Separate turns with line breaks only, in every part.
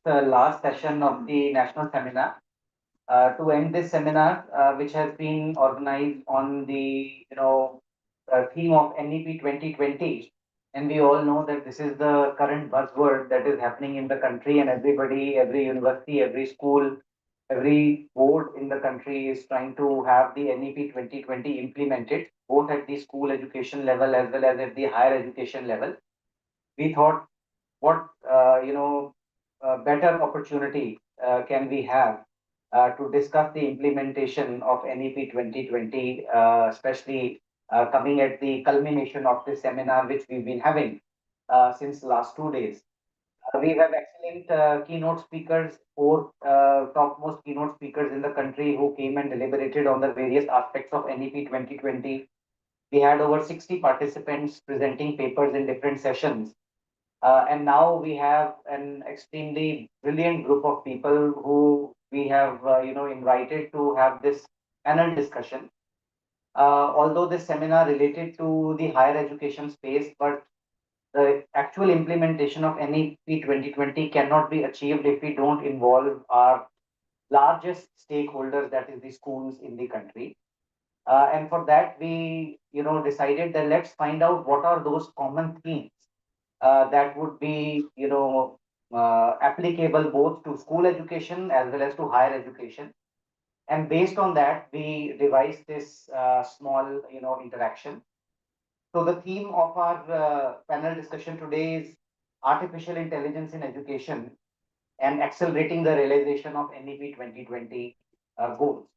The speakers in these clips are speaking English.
last session of the national seminar. To end this seminar, which has been organized on the theme of NEP 2020, and we all know that this is the current buzzword that is happening in the country, and everybody, every university, every school, every board in the country is trying to have the NEP 2020 implemented, both at the school education level as well as at the higher education level. We thought, what better opportunity can we have to discuss the implementation of NEP 2020, especially coming at the culmination of this seminar, which we've been having since last 2 days. We have excellent keynote speakers, four topmost keynote speakers in the country who came and deliberated on the various aspects of NEP 2020. We had over 60 participants presenting papers in different sessions. And now we have an extremely brilliant group of people who we have, invited to have this panel discussion. Although this seminar related to the higher education space, but the actual implementation of NEP 2020 cannot be achieved if we don't involve our largest stakeholders, that is the schools in the country. And for that, we, decided that let's find out what are those common themes that would be, applicable both to school education as well as to higher education. And based on that, we devised this small, interaction. So the theme of our panel discussion today is artificial intelligence in education and accelerating the realization of NEP 2020 goals.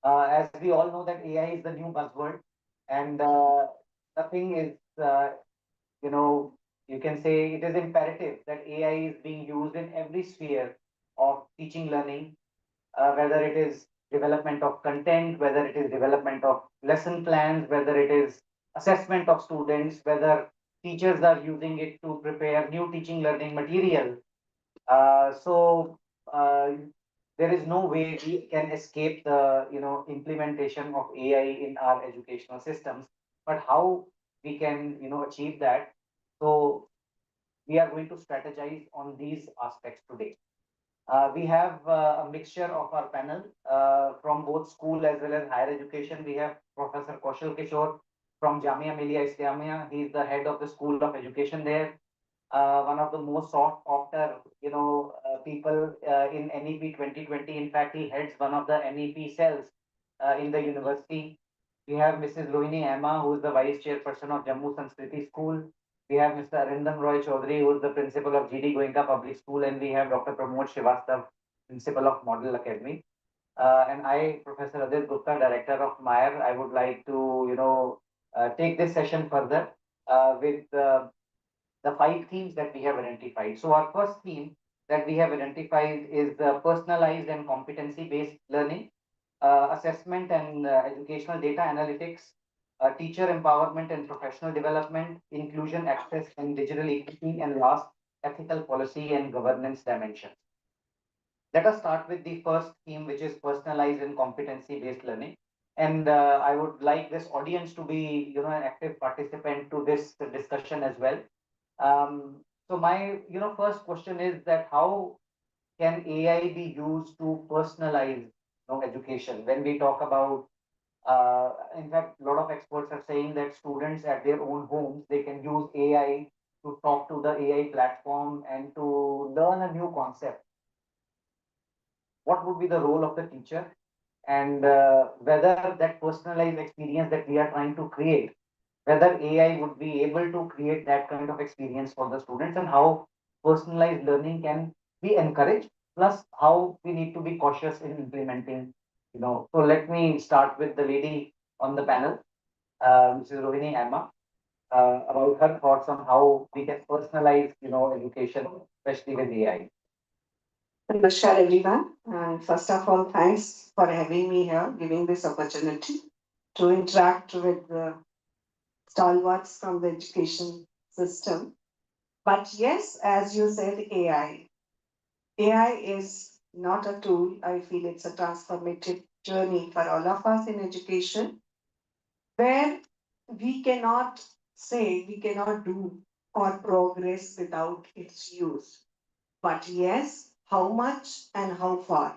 As we all know that AI is the new buzzword, and nothing is, you know, you can say it is imperative that AI is being used in every sphere of teaching learning, whether it is development of content, whether it is development of lesson plans, whether it is assessment of students, whether teachers are using it to prepare new teaching learning material. So there is no way we can escape the implementation of AI in our educational systems. But how we can achieve that? So we are going to strategize on these aspects today. We have a mixture of our panel from both school as well as higher education. We have Professor Kaushal Kishore from Jamia Millia Islamia. He is the head of the School of Education there. One of the most sought after, people in NEP 2020. In fact, he heads one of the NEP cells in the university. We have Mrs. Rohini Emma, who is the vice chairperson of Jammu Sanskriti School. We have Mr. Arindam Roy Chaudhary, who is the principal of GD Goenka Public School, and we have Dr. Pramod Srivastav, principal of Model Academy. And I, Professor Adit Gupta, director of MIER, I would like to, take this session further with the five themes that we have identified. So our first theme that we have identified is the personalized and competency-based learning, assessment and educational data analytics, teacher empowerment and professional development, inclusion, access, and digital equity, and last, ethical policy and governance dimensions. Let us start with the first theme, which is personalized and competency-based learning. And I would like this audience to be, an active participant to this discussion as well. So my, first question is that how can AI be used to personalize, education? When we talk about, in fact, a lot of experts are saying that students at their own homes, they can use AI to talk to the AI platform and to learn a new concept. What would be the role of the teacher, and whether that personalized experience that we are trying to create, whether AI would be able to create that kind of experience for the students, and how personalized learning can be encouraged, plus how we need to be cautious in implementing. So let me start with the lady on the panel, Mrs. Rohini Emma, about her thoughts on how we can personalize, education, especially with AI.
Namaskar, everyone. And first of all, thanks for having me here, giving this opportunity to interact with the stalwarts from the education system. But yes, as you said, AI. AI is not a tool. I feel it's a transformative journey for all of us in education, where we cannot say we cannot do or progress without its use. But yes, how much and how far.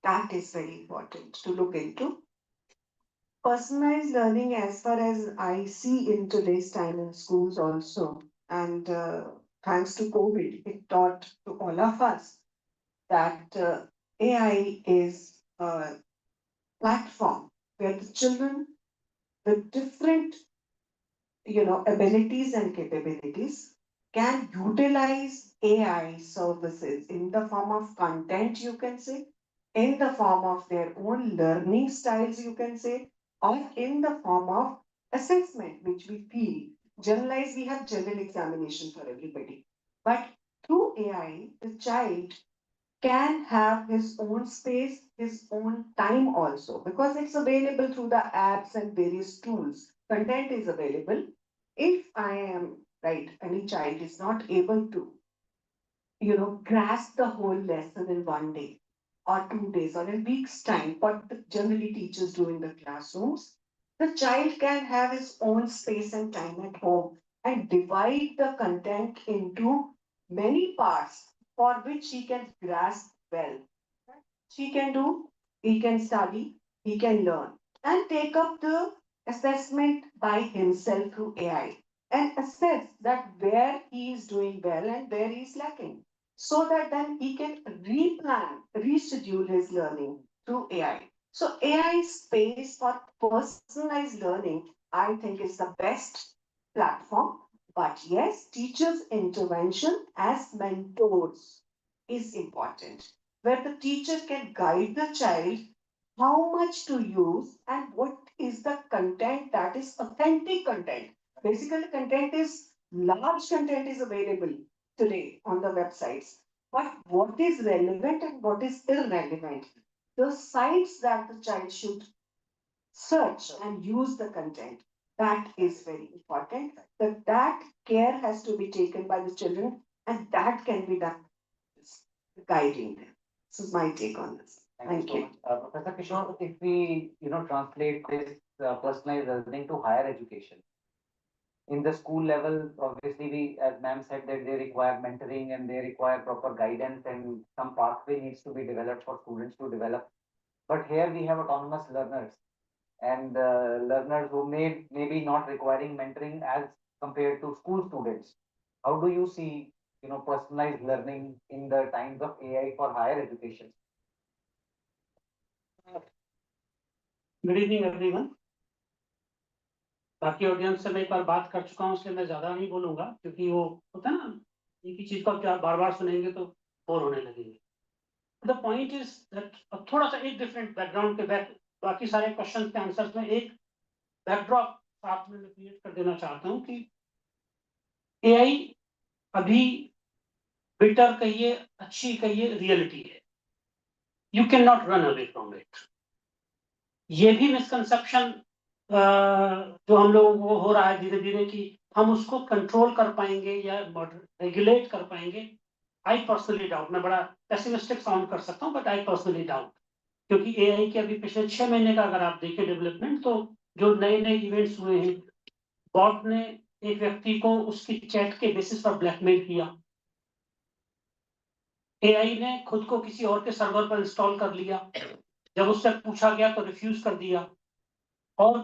That is very important to look into. Personalized learning, as far as I see in today's time in schools also, and thanks to COVID, it taught to all of us that AI is a platform where the children with different, abilities and capabilities can utilize AI services in the form of content, you can say, in the form of their own learning styles, you can say, or in the form of assessment, which we feel. Generalize, we have general examination for everybody. But through AI, the child can have his own space, his own time also, because it's available through the apps and various tools. Content is available. If I am right, any child is not able to, grasp the whole lesson in one day or 2 days or a week's time, what generally teachers do in the classrooms, the child can have his own space and time at home and divide the content into many parts for which he can grasp well. He can do, he can study, he can learn, and take up the assessment by himself through AI and assess that where he is doing well and where he is lacking, so that then he can replan, reschedule his learning through AI. So AI space for personalized learning, I think, is the best platform. But yes, teachers' intervention as mentors is important, where the teacher can guide the child how much to use and what is the content that is authentic content. Basically, large content is available today on the websites. But what is relevant and what is irrelevant? The sites that the child should search and use the content. That is very important. That care has to be taken by the children, and that can be done guiding them. This is my take on this. Thank you.
Professor Kishore, if we, translate this personalized learning to higher education, in the school level, obviously, as ma'am said, that they require mentoring and they require proper guidance and some pathway needs to be developed for students to develop. But here we have autonomous learners and learners who maybe not requiring mentoring as compared to school students. How do you see, personalized learning in the times of AI for higher education?
Good evening everyone. बाकी audience से मैं एक बार बात कर चुका हूँ, इसलिए मैं ज्यादा नहीं बोलूंगा, क्योंकि वो होता है ना, एक ही चीज को आप बार बार सुनेंगे तो बोर होने लगेंगे। द पॉइंट इज दैट थोड़ा सा एक डिफरेंट बैकग्राउंड के बाकी सारे क्वेश्चन के आंसर्स में एक बैकड्रॉप साथ में क्रिएट कर देना चाहता हूँ कि एआई अभी बेटर कहिए, अच्छी कहिए, रियलिटी है। You can not run away from it. ये भी मिसकंसेप्शन जो हम लोगों को हो रहा है धीरे धीरे कि हम उसको कंट्रोल कर पाएंगे या रेगुलेट कर पाएंगे, आई पर्सनली डाउट। मैं बड़ा पेसिमिस्टिक साउंड कर सकता हूँ, बट आई पर्सनली डाउट, क्योंकि एआई के अभी पिछले 6 महीने का अगर आप देखें डेवलपमेंट, तो जो नए नए इवेंट्स हुए हैं, बॉट ने एक व्यक्ति को उसकी चैट के बेसिस पर ब्लैकमेल किया, एआई ने खुद को किसी और के सर्वर पर इंस्टॉल कर लिया, जब उससे पूछा गया तो रिफ्यूज कर दिया, और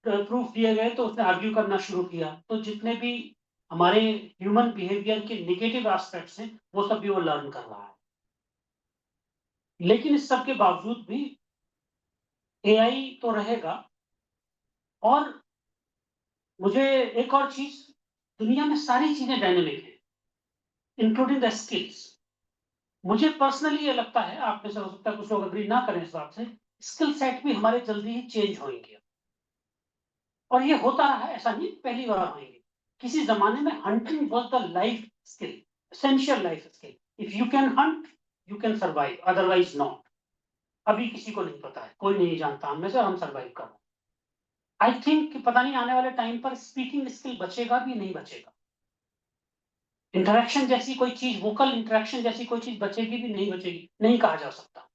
प्रूफ दिए गए तो उसने आर्ग्यू करना शुरू किया। तो जितने भी हमारे ह्यूमन बिहेवियर के नेगेटिव एस्पेक्ट्स हैं, वो सब भी वो लर्न कर रहा है। लेकिन इस सब के बावजूद भी एआई तो रहेगा। और मुझे एक और चीज, दुनिया में सारी चीजें डायनेमिक है, इंक्लूडिंग द स्किल्स। मुझे पर्सनली ये लगता है, आप में से हो सकता है कुछ लोग अग्री ना करें इस बात से, स्किल सेट भी हमारे जल्दी ही चेंज होंगे। और ये होता रहा है, ऐसा नहीं पहली बार होंगे। किसी जमाने में hunting was the life skill, essential life skill. If you can Hunt, you can survive, otherwise not. अभी किसी को नहीं पता है, कोई नहीं जानता हम में से, हम सर्वाइव कर रहे हैं। आई थिंक कि पता नहीं आने वाले टाइम पर स्पीकिंग स्किल बचेगा भी नहीं बचेगा। इंटरेक्शन जैसी कोई चीज, वोकल इंटरेक्शन जैसी कोई चीज बचेगी भी नहीं बचेगी, नहीं कहा जा सकता।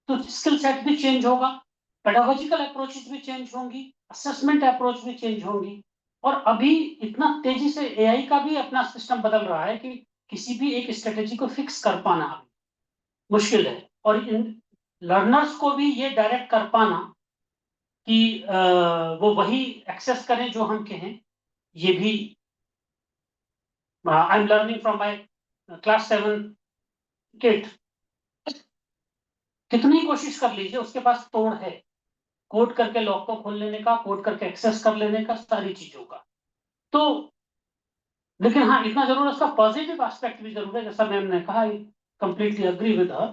तो स्किल सेट भी चेंज होगा, पेडागोजिकल अप्रोचेस भी चेंज होंगी, असेसमेंट अप्रोच भी चेंज होंगी। और अभी इतना तेजी से एआई का भी अपना सिस्टम बदल रहा है कि किसी भी एक स्ट्रेटेजी को फिक्स कर पाना मुश्किल है, और इन लर्नर्स को भी ये डायरेक्ट कर पाना कि वो वही एक्सेस करें जो हम कहें, ये भी I am learning from my class 7 kid, कितनी कोशिश कर लीजिए उसके पास तोड़ है कोड करके लॉक को खोल लेने का, कोड करके एक्सेस कर लेने का, सारी चीजों का। तो लेकिन हाँ, इतना जरूर है, उसका पॉजिटिव एस्पेक्ट भी जरूर है, जैसा मैम ने कहा, I completely agree with her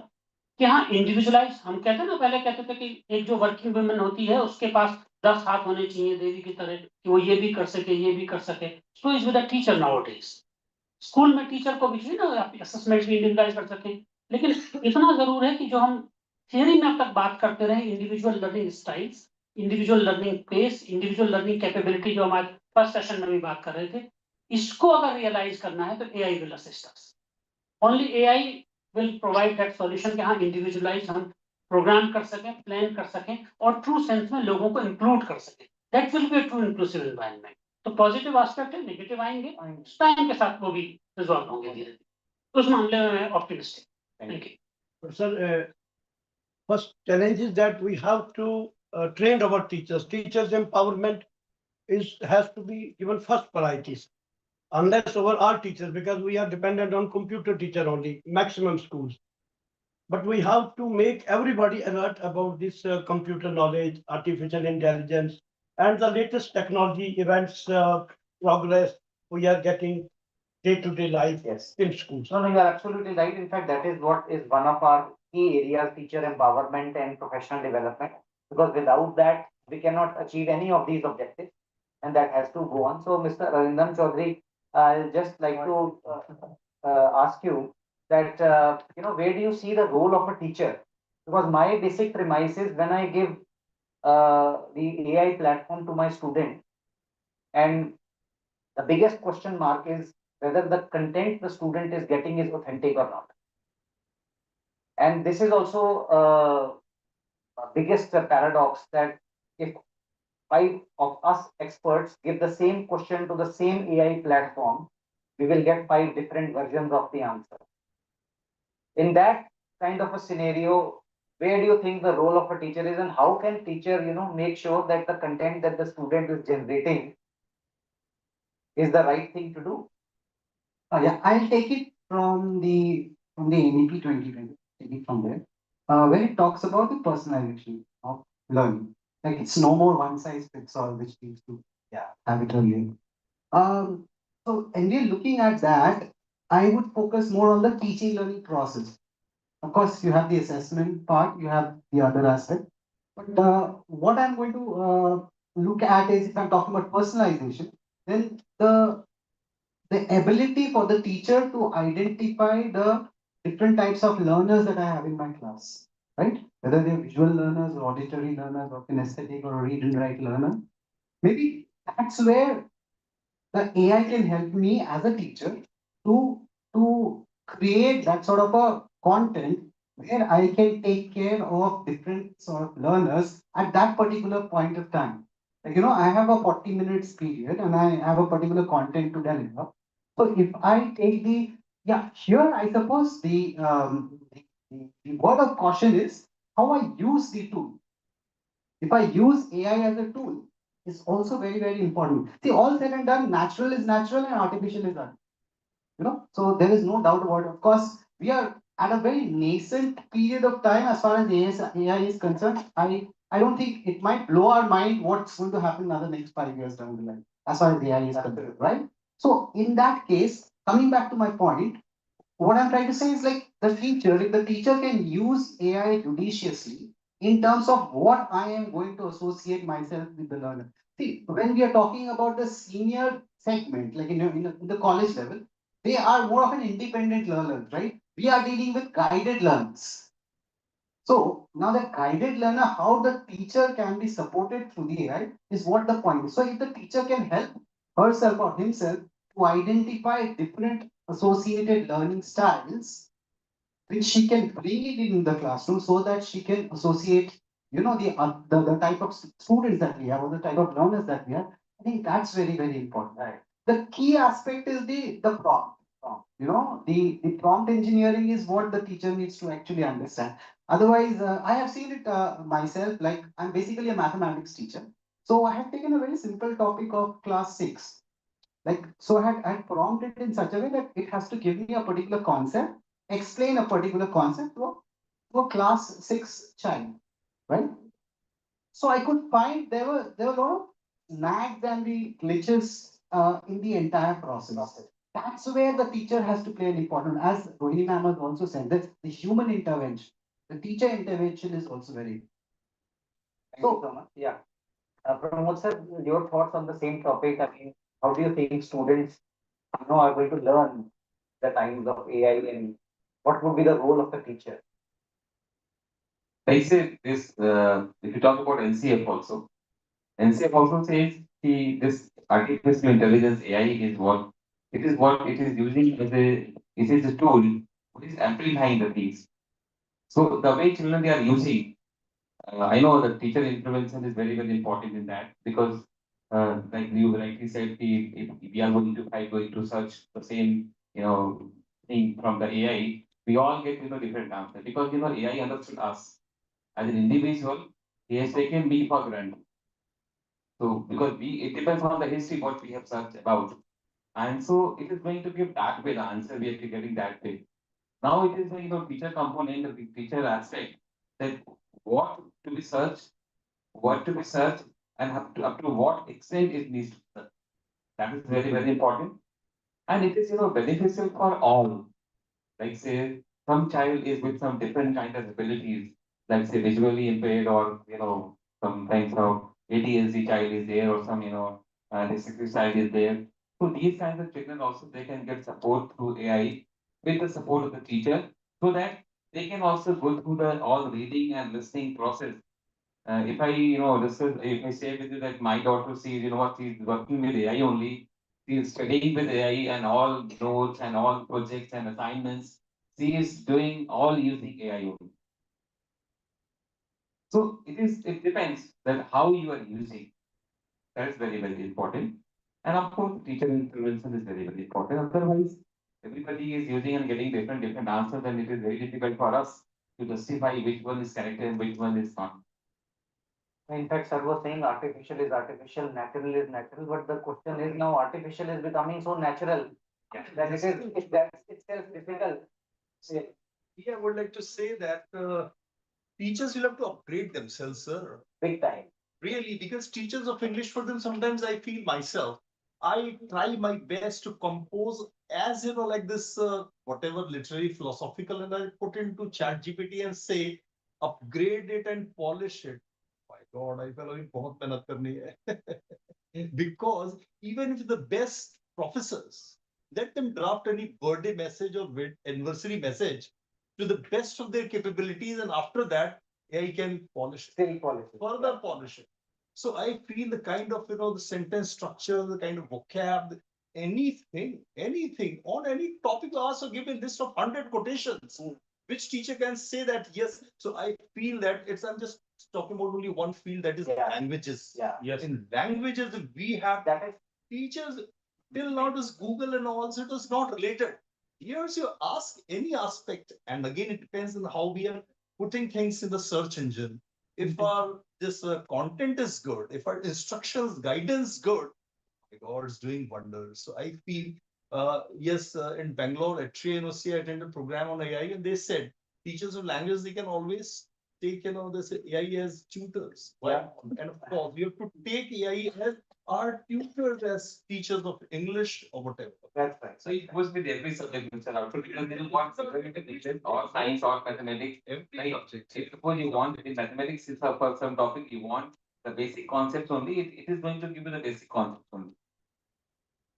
कि हाँ, इंडिविजुअलाइज, हम कहते हैं ना, पहले कहते थे कि एक जो वर्किंग वुमेन होती है उसके पास 10 हाथ होने चाहिए देवी की तरह, कि वो ये भी कर सके, ये भी कर सके। So is with a teacher now days, school में टीचर को भी ना आप असेसमेंट भी इंडिविजुअलाइज कर सकें। लेकिन इतना जरूर है कि जो हम थियरी में अब तक बात करते रहे, individual learning styles, individual learning pace, individual learning capability, जो हमारे फर्स्ट सेशन में भी बात कर रहे थे, इसको अगर रियलाइज करना है तो AI will assist us. Only AI will provide that solution कि हाँ, इंडिविजुअलाइज हम प्रोग्राम कर सकें, प्लान कर सकें, और ट्रू सेंस में लोगों को इंक्लूड कर सकें। That will be true inclusive environment. तो पॉजिटिव एस्पेक्ट है, नेगेटिव आएंगे, टाइम के साथ वो भी रिजॉल्व होंगे धीरे धीरे। उस मामले में मैं optimistic. Thank you
Sir, first challenge is that we have to train our teachers. Teachers empowerment has to be given first priorities. Unless over all teachers, because we are dependent on computer teacher only, maximum schools. But we have to make everybody alert about this computer knowledge, artificial intelligence, and the latest technology events progress we are getting day-to-day life
Yes.
in schools.
No, you are absolutely right. In fact, that is what is one of our key areas, teacher empowerment and professional development. Because without that, we cannot achieve any of these objectives, and that has to go on. So, Mr. Arindam Chaudhary, I'll just like to ask you that where do you see the role of a teacher? Because my basic premise is when I give the AI platform to my student, and the biggest question mark is whether the content the student is getting is authentic or not. And this is also a biggest paradox, that if five of us experts give the same question to the same AI platform, we will get five different versions of the answer. In that kind of a scenario, where do you think the role of a teacher is, and how can teacher, make sure that the content that the student is generating is the right thing to do?
Yeah, I'll take it from the NEP 2020, take it from there. Where it talks about the personalization of learning. Like it's no more one size fits all, which we used to have it earlier. So and we're looking at that, I would focus more on the teaching learning process. Of course, you have the assessment part, you have the other aspect. But what I'm going to look at is, if I'm talking about personalization, then the ability for the teacher to identify the different types of learners that I have in my class, right? Whether they're visual learners or auditory learners or kinesthetic or read and write learner. Maybe that's where the AI can help me as a teacher to create that sort of a content where I can take care of different sort of learners at that particular point of time. Like, I have a 40 minutes period and I have a particular content to deliver. So if I take here I suppose the word of caution is how I use the tool. If I use AI as a tool, is also very, very important. See, all said and done, natural is natural and artificial is art. So there is no doubt about it. Of course, we are at a very nascent period of time as far as AI is concerned. I don't think it might blow our mind what's going to happen in the next 5 years down the line, as far as AI is concerned, right? So in that case, coming back to my point, what I'm trying to say is like if the teacher can use AI judiciously in terms of what I am going to associate myself with the learner. See, when we are talking about the senior segment, like in the college level, they are more of an independent learner, right? We are dealing with guided learners. So now the guided learner, how the teacher can be supported through the AI is what the point is. So if the teacher can help herself or himself to identify different associated learning styles, which she can bring it in the classroom so that she can associate, the type of students that we have or the type of learners that we have. I think that's very, very important.
Right.
The key aspect is the prompt.
prompt.
The prompt engineering is what the teacher needs to actually understand. Otherwise, I have seen it myself, like I'm basically a mathematics teacher. So I have taken a very simple topic of class 6. So I had prompted it in such a way that it has to give me a particular concept, explain a particular concept to a class 6 child, right? So I could find there were a lot of nags and the glitches in the entire process. That's where the teacher has to play an important, as Rohini ma'am has also said, that the human intervention, the teacher intervention is also very.
Thank you so much. Yeah. Pramod sir, your thoughts on the same topic. I mean, how do you think students, are going to learn the times of AI and what would be the role of the teacher?
Like say this, if you talk about NCF also says this artificial intelligence AI is what it is using as it is a tool which is amplifying the things. So the way children they are using, I know that teacher intervention is very, very important in that because like you rightly said, if we are going to search the same, thing from the AI, we all get, different answers because, AI understood us as an individual, he has taken me for granted. So because it depends on the history what we have searched about. And so it is going to give that way the answer we are getting that way. Now it is the teacher component, the teacher aspect that what to be searched, and up to what extent it needs to be searched. That is very, very important. And it is beneficial for all. Like say some child is with some different kind of abilities, like say visually impaired or some kinds of ADHD child is there or some dyslexic child is there. So these kinds of children also they can get support through AI with the support of the teacher, so that they can also go through the all reading and listening process. If I if I say with you that my daughter sees she's working with AI only, she is studying with AI and all notes and all projects and assignments. She is doing all using AI only. So it depends that how you are using. That's very, very important. And of course, teacher intervention is very, very important. Otherwise, everybody is using and getting different answers, and it is very difficult for us to justify which one is correct and which one is not.
In fact, sir was saying artificial is artificial, natural is natural, but the question is now artificial is becoming so natural that that's itself difficult. Say,
Yeah, I would like to say that teachers will have to upgrade themselves, sir.
big time.
Really, because teachers of English for them, sometimes I feel myself, I try my best to compose as like this, whatever literary philosophical, and I put into chat GPT and say, upgrade it and polish it. My God, I feel like बहुत मेहनत करनी है. Because even if the best professors, let them draft any birthday message or anniversary message to the best of their capabilities, and after that, AI can polish it.
Still policy.
Further polish it. So I feel the kind of the sentence structure, the kind of vocab, anything on any topic, also give a list of 100 quotations. Which teacher can say that yes? So I feel that I'm just talking about only one field, that is languages.
Yeah.
Yes. In languages, we have
That is
teachers till now is Google and all, so it is not related. Here's you ask any aspect, and again it depends on how we are putting things in the search engine. If our this content is good, if our instructions guidance good, my God, it's doing wonders. So I feel yes, in Bangalore at University, I attended a program on AI, and they said teachers of language they can always take this AI as tutors.
Yeah.
And of course, we have to take AI as our tutors as teachers of English or whatever.
that's right.
So it goes with every subject, Mr. Rauter, because there is one subject or science or mathematics.
Every subject.
If suppose you want in mathematics, for some topic you want the basic concepts only, it is going to give you the basic concepts only.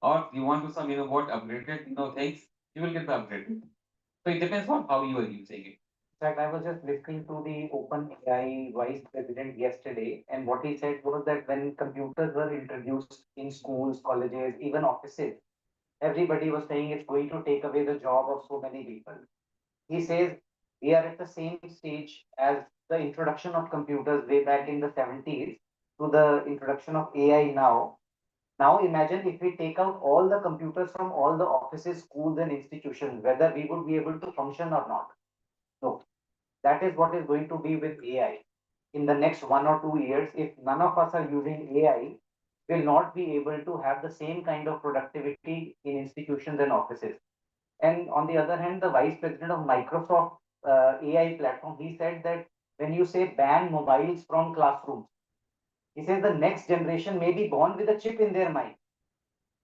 Or you want to some what upgraded things, you will get the upgraded. So it depends on how you are using it.
In fact, I was just listening to the Open AI Vice President yesterday, and what he said was that when computers were introduced in schools, colleges, even offices, everybody was saying it's going to take away the job of so many people. He says we are at the same stage as the introduction of computers way back in the 70s to the introduction of AI now. Now imagine if we take out all the computers from all the offices, schools and institutions, whether we would be able to function or not. No, that is what is going to be with AI. In the next 1 or 2 years, if none of us are using AI, will not be able to have the same kind of productivity in institutions and offices. And on the other hand, the vice president of Microsoft AI platform, he said that when you say ban mobiles from classrooms, he says the next generation may be born with a chip in their mind.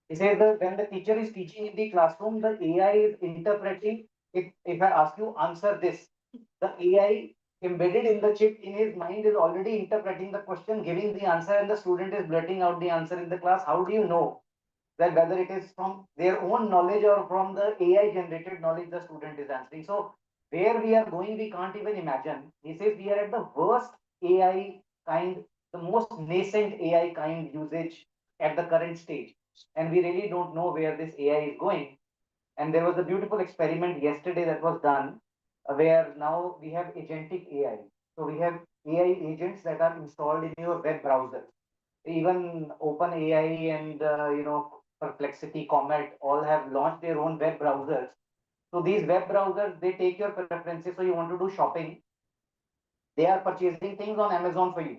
He says that when the teacher is teaching in the classroom, the AI is interpreting. If I ask you answer this, the AI embedded in the chip in his mind is already interpreting the question, giving the answer, and the student is blurting out the answer in the class. How do you know that whether it is from their own knowledge or from the AI generated knowledge the student is answering? So where we are going, we can't even imagine. He says we are at the worst AI kind, the most nascent AI kind usage at the current stage. And we really don't know where this AI is going. And there was a beautiful experiment yesterday that was done where now we have agentic AI. So we have AI agents that are installed in your web browser. Even OpenAI and Perplexity, Comet all have launched their own web browsers. So these web browsers, they take your preferences. So you want to do shopping, they are purchasing things on Amazon for you.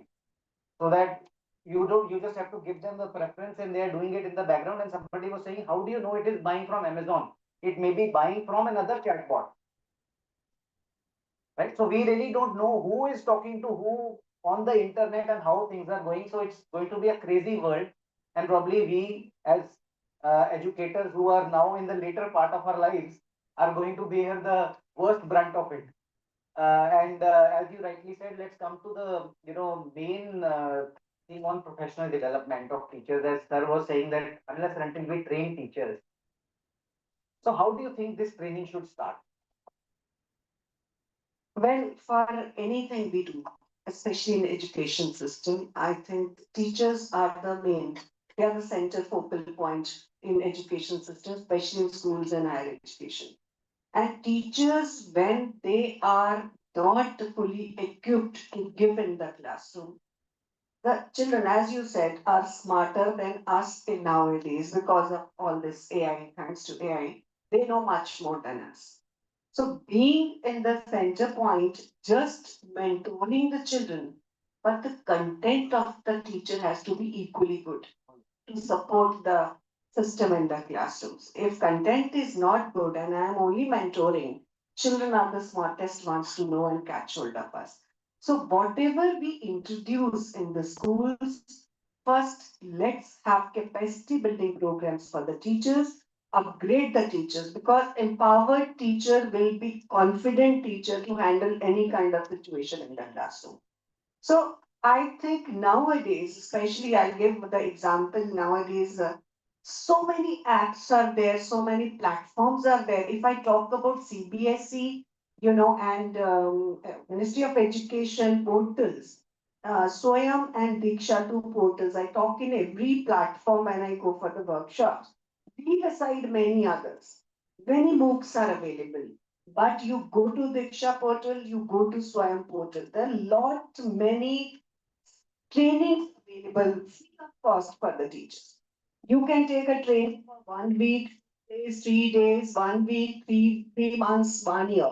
So that you just have to give them the preference and they are doing it in the background. And somebody was saying, how do you know it is buying from Amazon? It may be buying from another chatbot. Right? So we really don't know who is talking to who on the internet and how things are going. So it's going to be a crazy world. And probably we as educators who are now in the later part of our lives are going to bear the worst brunt of it. And as you rightly said, let's come to the main thing on professional development of teachers. As sir was saying that unless and until we train teachers. So how do you think this training should start?
Well, for anything we do, especially in education system, I think teachers are the main, they are the center focal point in education system, especially in schools and higher education. And teachers, when they are not fully equipped to give in the classroom, the children, as you said, are smarter than us in nowadays because of all this AI, thanks to AI. They know much more than us. So being in the center point, just mentoring the children, but the content of the teacher has to be equally good to support the system in the classrooms. If content is not good and I am only mentoring, children are the smartest ones to know and catch hold of us. So whatever we introduce in the schools, first let's have capacity building programs for the teachers, upgrade the teachers, because empowered teacher will be confident teacher to handle any kind of situation in the classroom. So I think nowadays, especially I'll give the example nowadays, so many apps are there, so many platforms are there. If I talk about CBSE, and Ministry of Education portals, Swayam and Diksha, two portals, I talk in every platform when I go for the workshops. Leave aside many others. Many books are available. But you go to Diksha portal, you go to Swayam portal. There are lot many trainings available free of cost for the teachers. You can take a training for 1 week, days, 3 days, 1 week, three months, 1 year.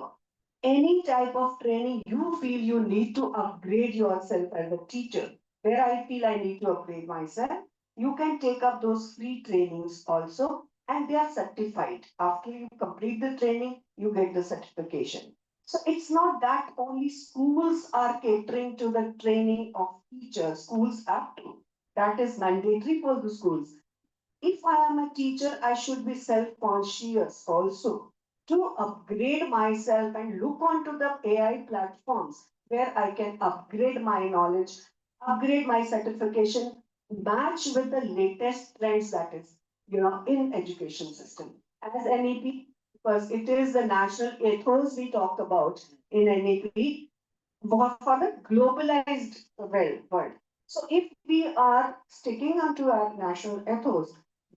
Any type of training you feel you need to upgrade yourself as a teacher, where I feel I need to upgrade myself, you can take up those free trainings also, and they are certified. After you complete the training, you get the certification. So it's not that only schools are catering to the training of teachers, schools have to. That is mandatory for the schools. If I am a teacher, I should be self-conscious also to upgrade myself and look onto the AI platforms where I can upgrade my knowledge, upgrade my certification, match with the latest trends that is, in education system. As NEP, because it is the national ethos we talk about in NEP, for the globalized world. So if we are sticking onto our national ethos,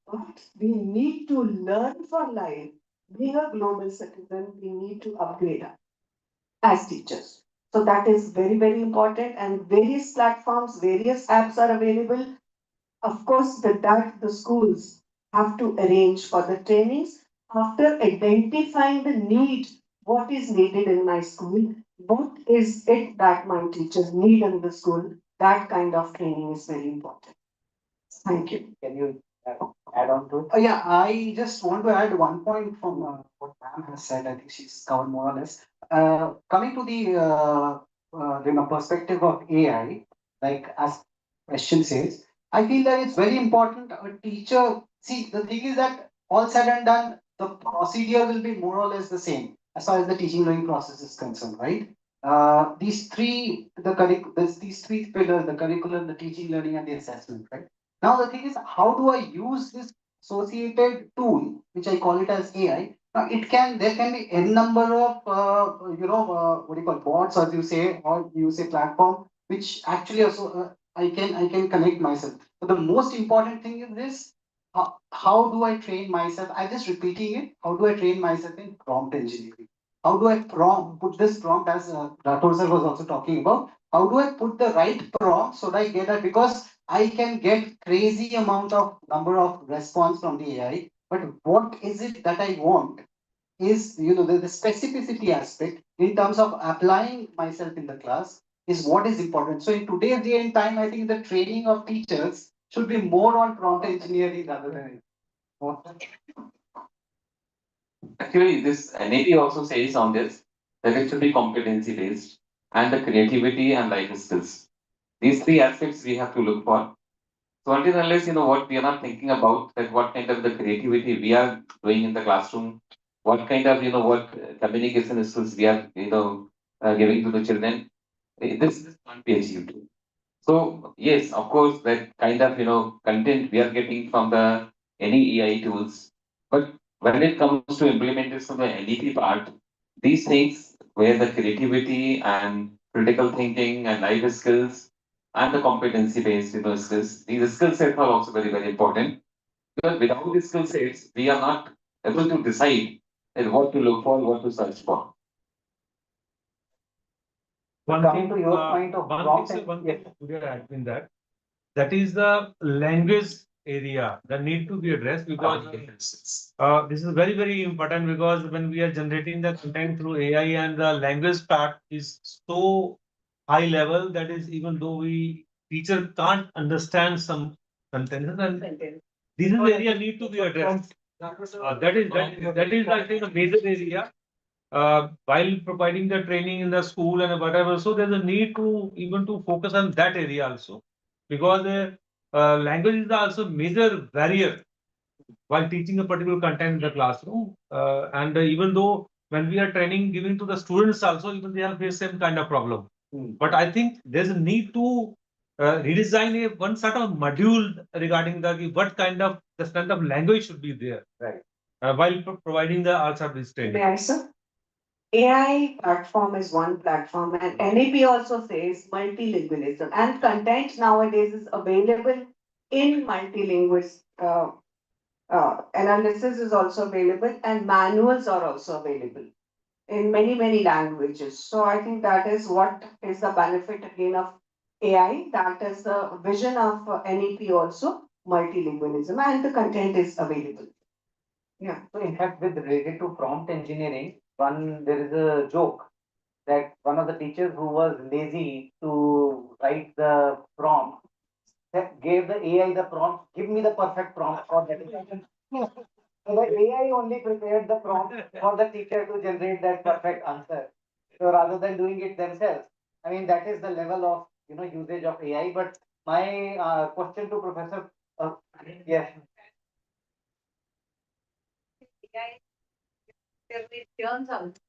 but we need to learn for life, being a global citizen, we need to upgrade as teachers. So that is very, very important, and various platforms, various apps are available. of course, with that, the schools have to arrange for the trainings after identifying the need, what is needed in my school, what is it that my teachers need in the school, that kind of training is very important. Thank you.
Can you add on to it?
Yeah, I just want to add one point from what Pam has said. I think she's covered more or less. Coming to the perspective of AI, like as question says, I feel that it's very important. A teacher, see, the thing is that all said and done, the procedure will be more or less the same as far as the teaching learning process is concerned, right? These three pillars: the curriculum, the teaching learning, and the assessment, right? Now the thing is, how do I use this associated tool, which I call it as AI? Now there can be n number of what do you call bots, or you say, platform, which actually also I can connect myself. But the most important thing is this: how do I train myself? I'm just repeating it. How do I train myself in prompt engineering? How do I put this prompt, as Rathore sir was also talking about? How do I put the right prompt so that I get it? Because I can get crazy amount of number of response from the AI, but what is it that I want is, the specificity aspect in terms of applying myself in the class is what is important. So in today's day and time, I think the training of teachers should be more on prompt engineering rather than
Actually, this NAP also says on this that it should be competency based and the creativity and life skills. These three aspects we have to look for. So until and unless what we are not thinking about that what kind of the creativity we are doing in the classroom, what kind of what communication skills we are giving to the children, this can't be achieved. So yes, of course, that kind of content we are getting from the any AI tools, but when it comes to implementation of the NEP part, these things where the creativity and critical thinking and life skills and the competency based skills, these skill sets are also very important because without these skill sets, we are not able to decide what to look for, what to search for.
Coming to your point of prompt,
Yes. We are adding that is the language area that need to be addressed because this is very important because when we are generating the content through AI and the language part is so high level that is even though teacher can't understand some content and this is area need to be addressed. That is I think a major area while providing the training in the school and whatever. So there's a need to even to focus on that area also because language is also major barrier while teaching a particular content in the classroom. And even though when we are training, giving to the students also, even they have faced same kind of problem. But I think there's a need to redesign one sort of module regarding what kind of the strength of language should be there.
Right.
While providing the all sort of this training.
May I, sir? AI platform is one platform and NAP also says multilingualism and content nowadays is available in multilingual analysis is also available and manuals are also available in many languages. So I think that is what is the benefit again of AI. That is the vision of NEP also, multilingualism, and the content is available. Yeah.
So in fact, with related to prompt engineering, there is a joke that one of the teachers who was lazy to write the prompt gave the AI the prompt, give me the perfect prompt for that. So the AI only prepared the prompt for the teacher to generate that perfect answer. So rather than doing it themselves, I mean that is the level of usage of AI. But my question to Professor, yes.
It turns out,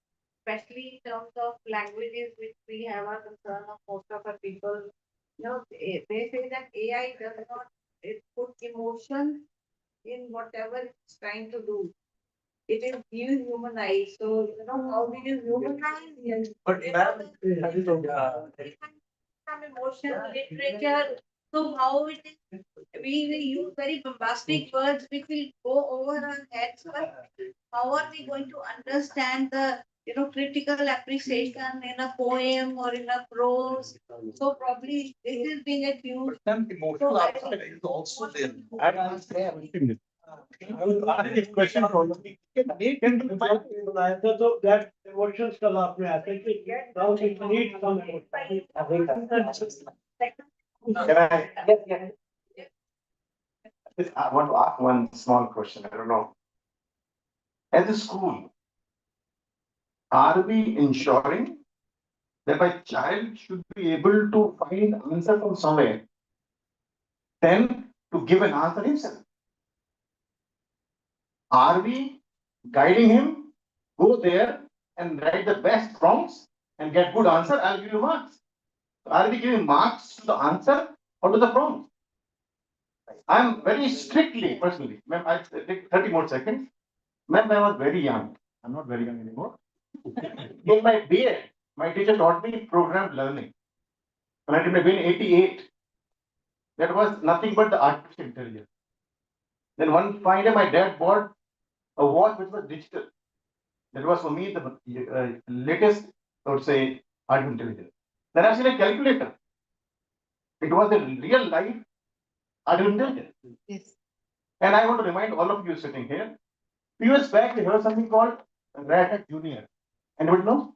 especially in terms of languages, which we have a concern of most of our people, they say that AI does not put emotions in whatever it's trying to do. It is dehumanized. So, how do you humanize? Yes.
But
Some emotion, literature. So how it is, we use very bombastic words which will go over our heads. But how are we going to understand the critical appreciation in a poem or in a prose. So probably this is being a huge.
Then emotional
So I
aspect is also there.
I will ask this question from you. Can you answer so that emotions कल आपने ऐसे कि now it needs some
I want to ask one small question. I don't know. As a school, are we ensuring that my child should be able to find answer from somewhere, then to give an answer himself? Are we guiding him? Go there and write the best prompts and get good answer. I'll give you marks. Are we giving marks to the answer or to the prompt? I'm very strictly, personally, ma'am, I take 30 more seconds. Ma'am, I was very young. I'm not very young anymore. In my BA, my teacher taught me program learning. When I did my BA in 88, that was nothing but the artificial intelligence. Then one fine day, my dad bought a watch which was digital. That was for me the latest, I would say, artificial intelligence. Then I've seen a calculator. It was a real life artificial intelligence.
Yes.
And I want to remind all of you sitting here, few years back, we heard something called Red Hat Junior. Anybody know?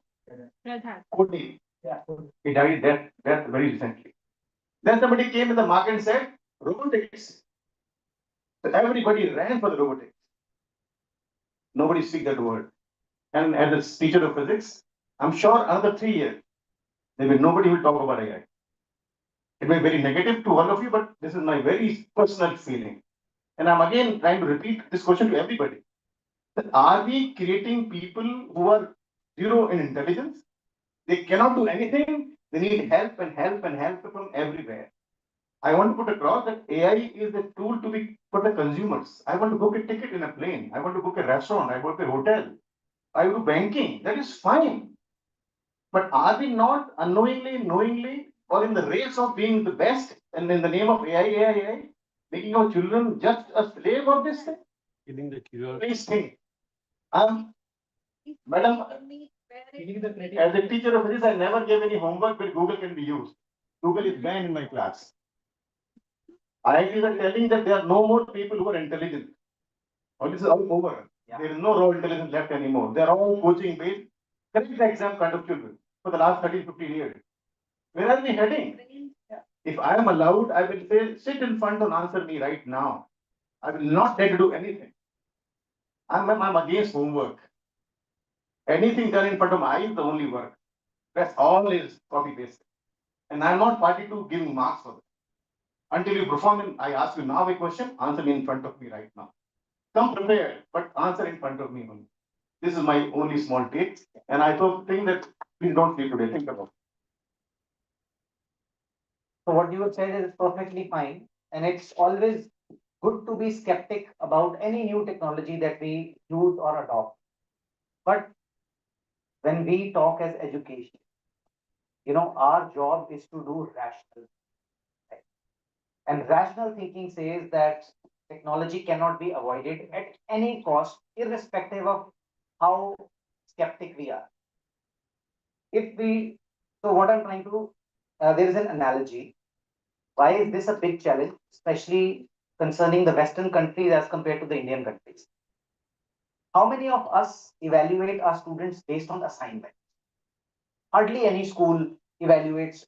Red Hat.
Coding. Yeah. He died that very recently. Then somebody came in the market and said, robotics. So everybody ran for the robotics. Nobody speak that word. And as a teacher of physics, I'm sure another 3 years, nobody will talk about AI. It may be very negative to all of you, but this is my very personal feeling. And I'm again trying to repeat this question to everybody. That are we creating people who are zero in intelligence? They cannot do anything. They need help and help and help from everywhere. I want to put across that AI is a tool to be for the consumers. I want to book a ticket in a plane. I want to book a restaurant. I book a hotel. I do banking. That is fine. But are we not unknowingly, knowingly, or in the race of being the best, and in the name of AI, making our children just a slave of this thing?
Killing the curiosity.
Please think. Madam, as a teacher of physics, I never gave any homework where Google can be used. Google is banned in my class. IITs are telling that there are no more people who are intelligent. All this is all over.
Yeah.
There is no raw intelligence left anymore. They are all coaching based, correct the exam kind of children for the last 13, 15 years. Where are we heading? If I am allowed, I will say, sit in front and answer me right now. I will not try to do anything. I'm against homework. Anything done in front of my eyes is the only work. That's all is copy paste. And I'm not party to giving marks for that. Until you perform, I ask you now a question, answer me in front of me right now. Come prepared, but answer in front of me only. This is my only small take, and I think that please don't sleep today. Think about it.
So what you have said is perfectly fine, and it's always good to be skeptic about any new technology that we use or adopt. But when we talk as education, our job is to do rational. Right? And rational thinking says that technology cannot be avoided at any cost, irrespective of how skeptic we are. So what I'm trying to, there is an analogy. Why is this a big challenge, especially concerning the Western countries as compared to the Indian countries? How many of us evaluate our students based on assignment? Hardly any school evaluates,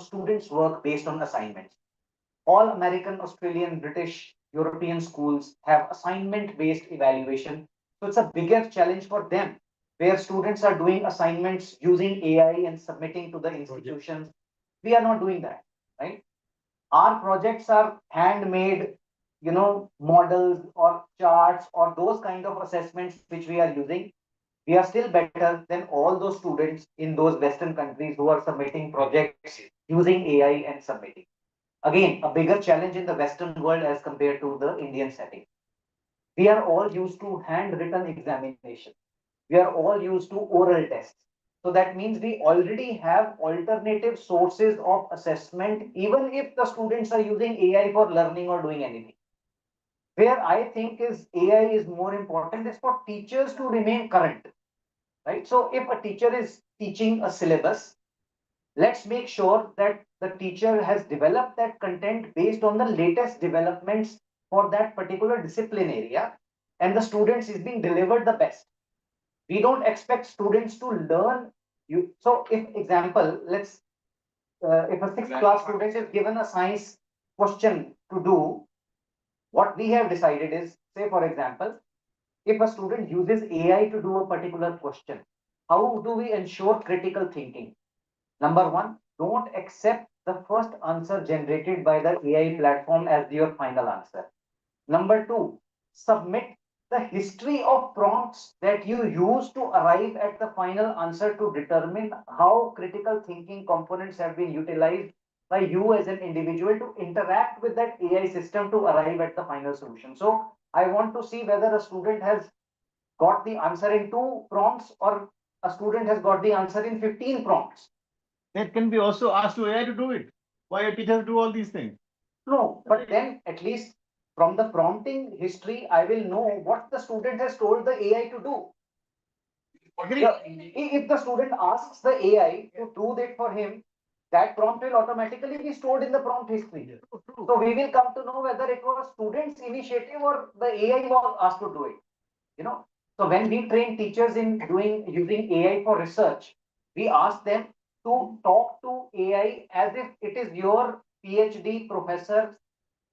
students' work based on assignments. All American, Australian, British, European schools have assignment-based evaluation. So it's a bigger challenge for them, where students are doing assignments using AI and submitting to the institutions. We are not doing that, right? Our projects are handmade, models or charts or those kind of assessments which we are using. We are still better than all those students in those Western countries who are submitting projects using AI and submitting. Again, a bigger challenge in the Western world as compared to the Indian setting. We are all used to handwritten examination. We are all used to oral tests. So that means we already have alternative sources of assessment, even if the students are using AI for learning or doing anything. Where I think is AI is more important is for teachers to remain current. right? So if a teacher is teaching a syllabus, let's make sure that the teacher has developed that content based on the latest developments for that particular discipline area, and the students is being delivered the best. We don't expect students to learn you. So if example, let's if a sixth class student is given a science question to do, what we have decided is, say for example, if a student uses AI to do a particular question, how do we ensure critical thinking? Number one, don't accept the first answer generated by the AI platform as your final answer. Number two, submit the history of prompts that you use to arrive at the final answer to determine how critical thinking components have been utilized by you as an individual to interact with that AI system to arrive at the final solution. So I want to see whether a student has got the answer in 2 prompts or a student has got the answer in 15 prompts.
That can be also asked to AI to do it. Why a teacher do all these things?
No, but then at least from the prompting history, I will know what the student has told the AI to do. If the student asks the AI to do that for him, that prompt will automatically be stored in the prompt history. So we will come to know whether it was student's initiative or the AI was asked to do it. You know, so when we train teachers in using AI for research, we ask them to talk to AI as if it is your PhD professor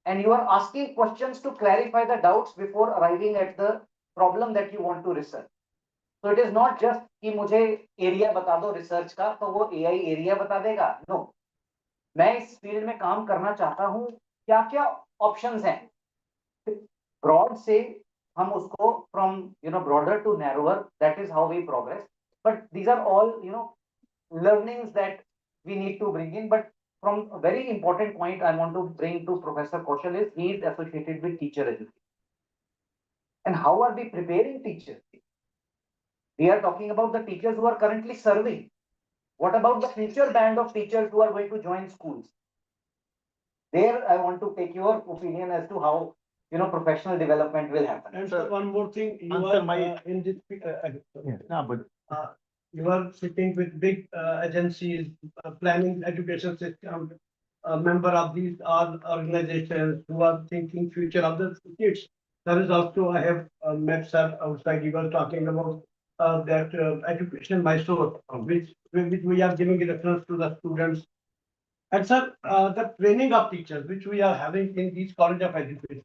and you are asking questions to clarify the doubts before arriving at the problem that you want to research. So it is not just कि मुझे area बता दो research का तो वो AI area बता देगा. No, मैं इस फील्ड में काम करना चाहता हूँ, क्या क्या ऑप्शंस हैं. ब्रॉड से हम उसको from broader to narrower, that is how we progress. But these are all learnings that we need to bring in. But from a very important point I want to bring to Professor Kaushal is he is associated with teacher education. And how are we preparing teachers? We are talking about the teachers who are currently serving. What about the future band of teachers who are going to join schools? There, I want to take your opinion as to how professional development will happen.
And so one more thing, you
Answer
are
my-
in this,
No, but
you are sitting with big agencies, planning education system, a member of these all organizations who are thinking future of the kids. There is also, I have met sir outside, he was talking about that education Mysore, which we are giving reference to the students. And sir, the training of teachers, which we are having in these college of education,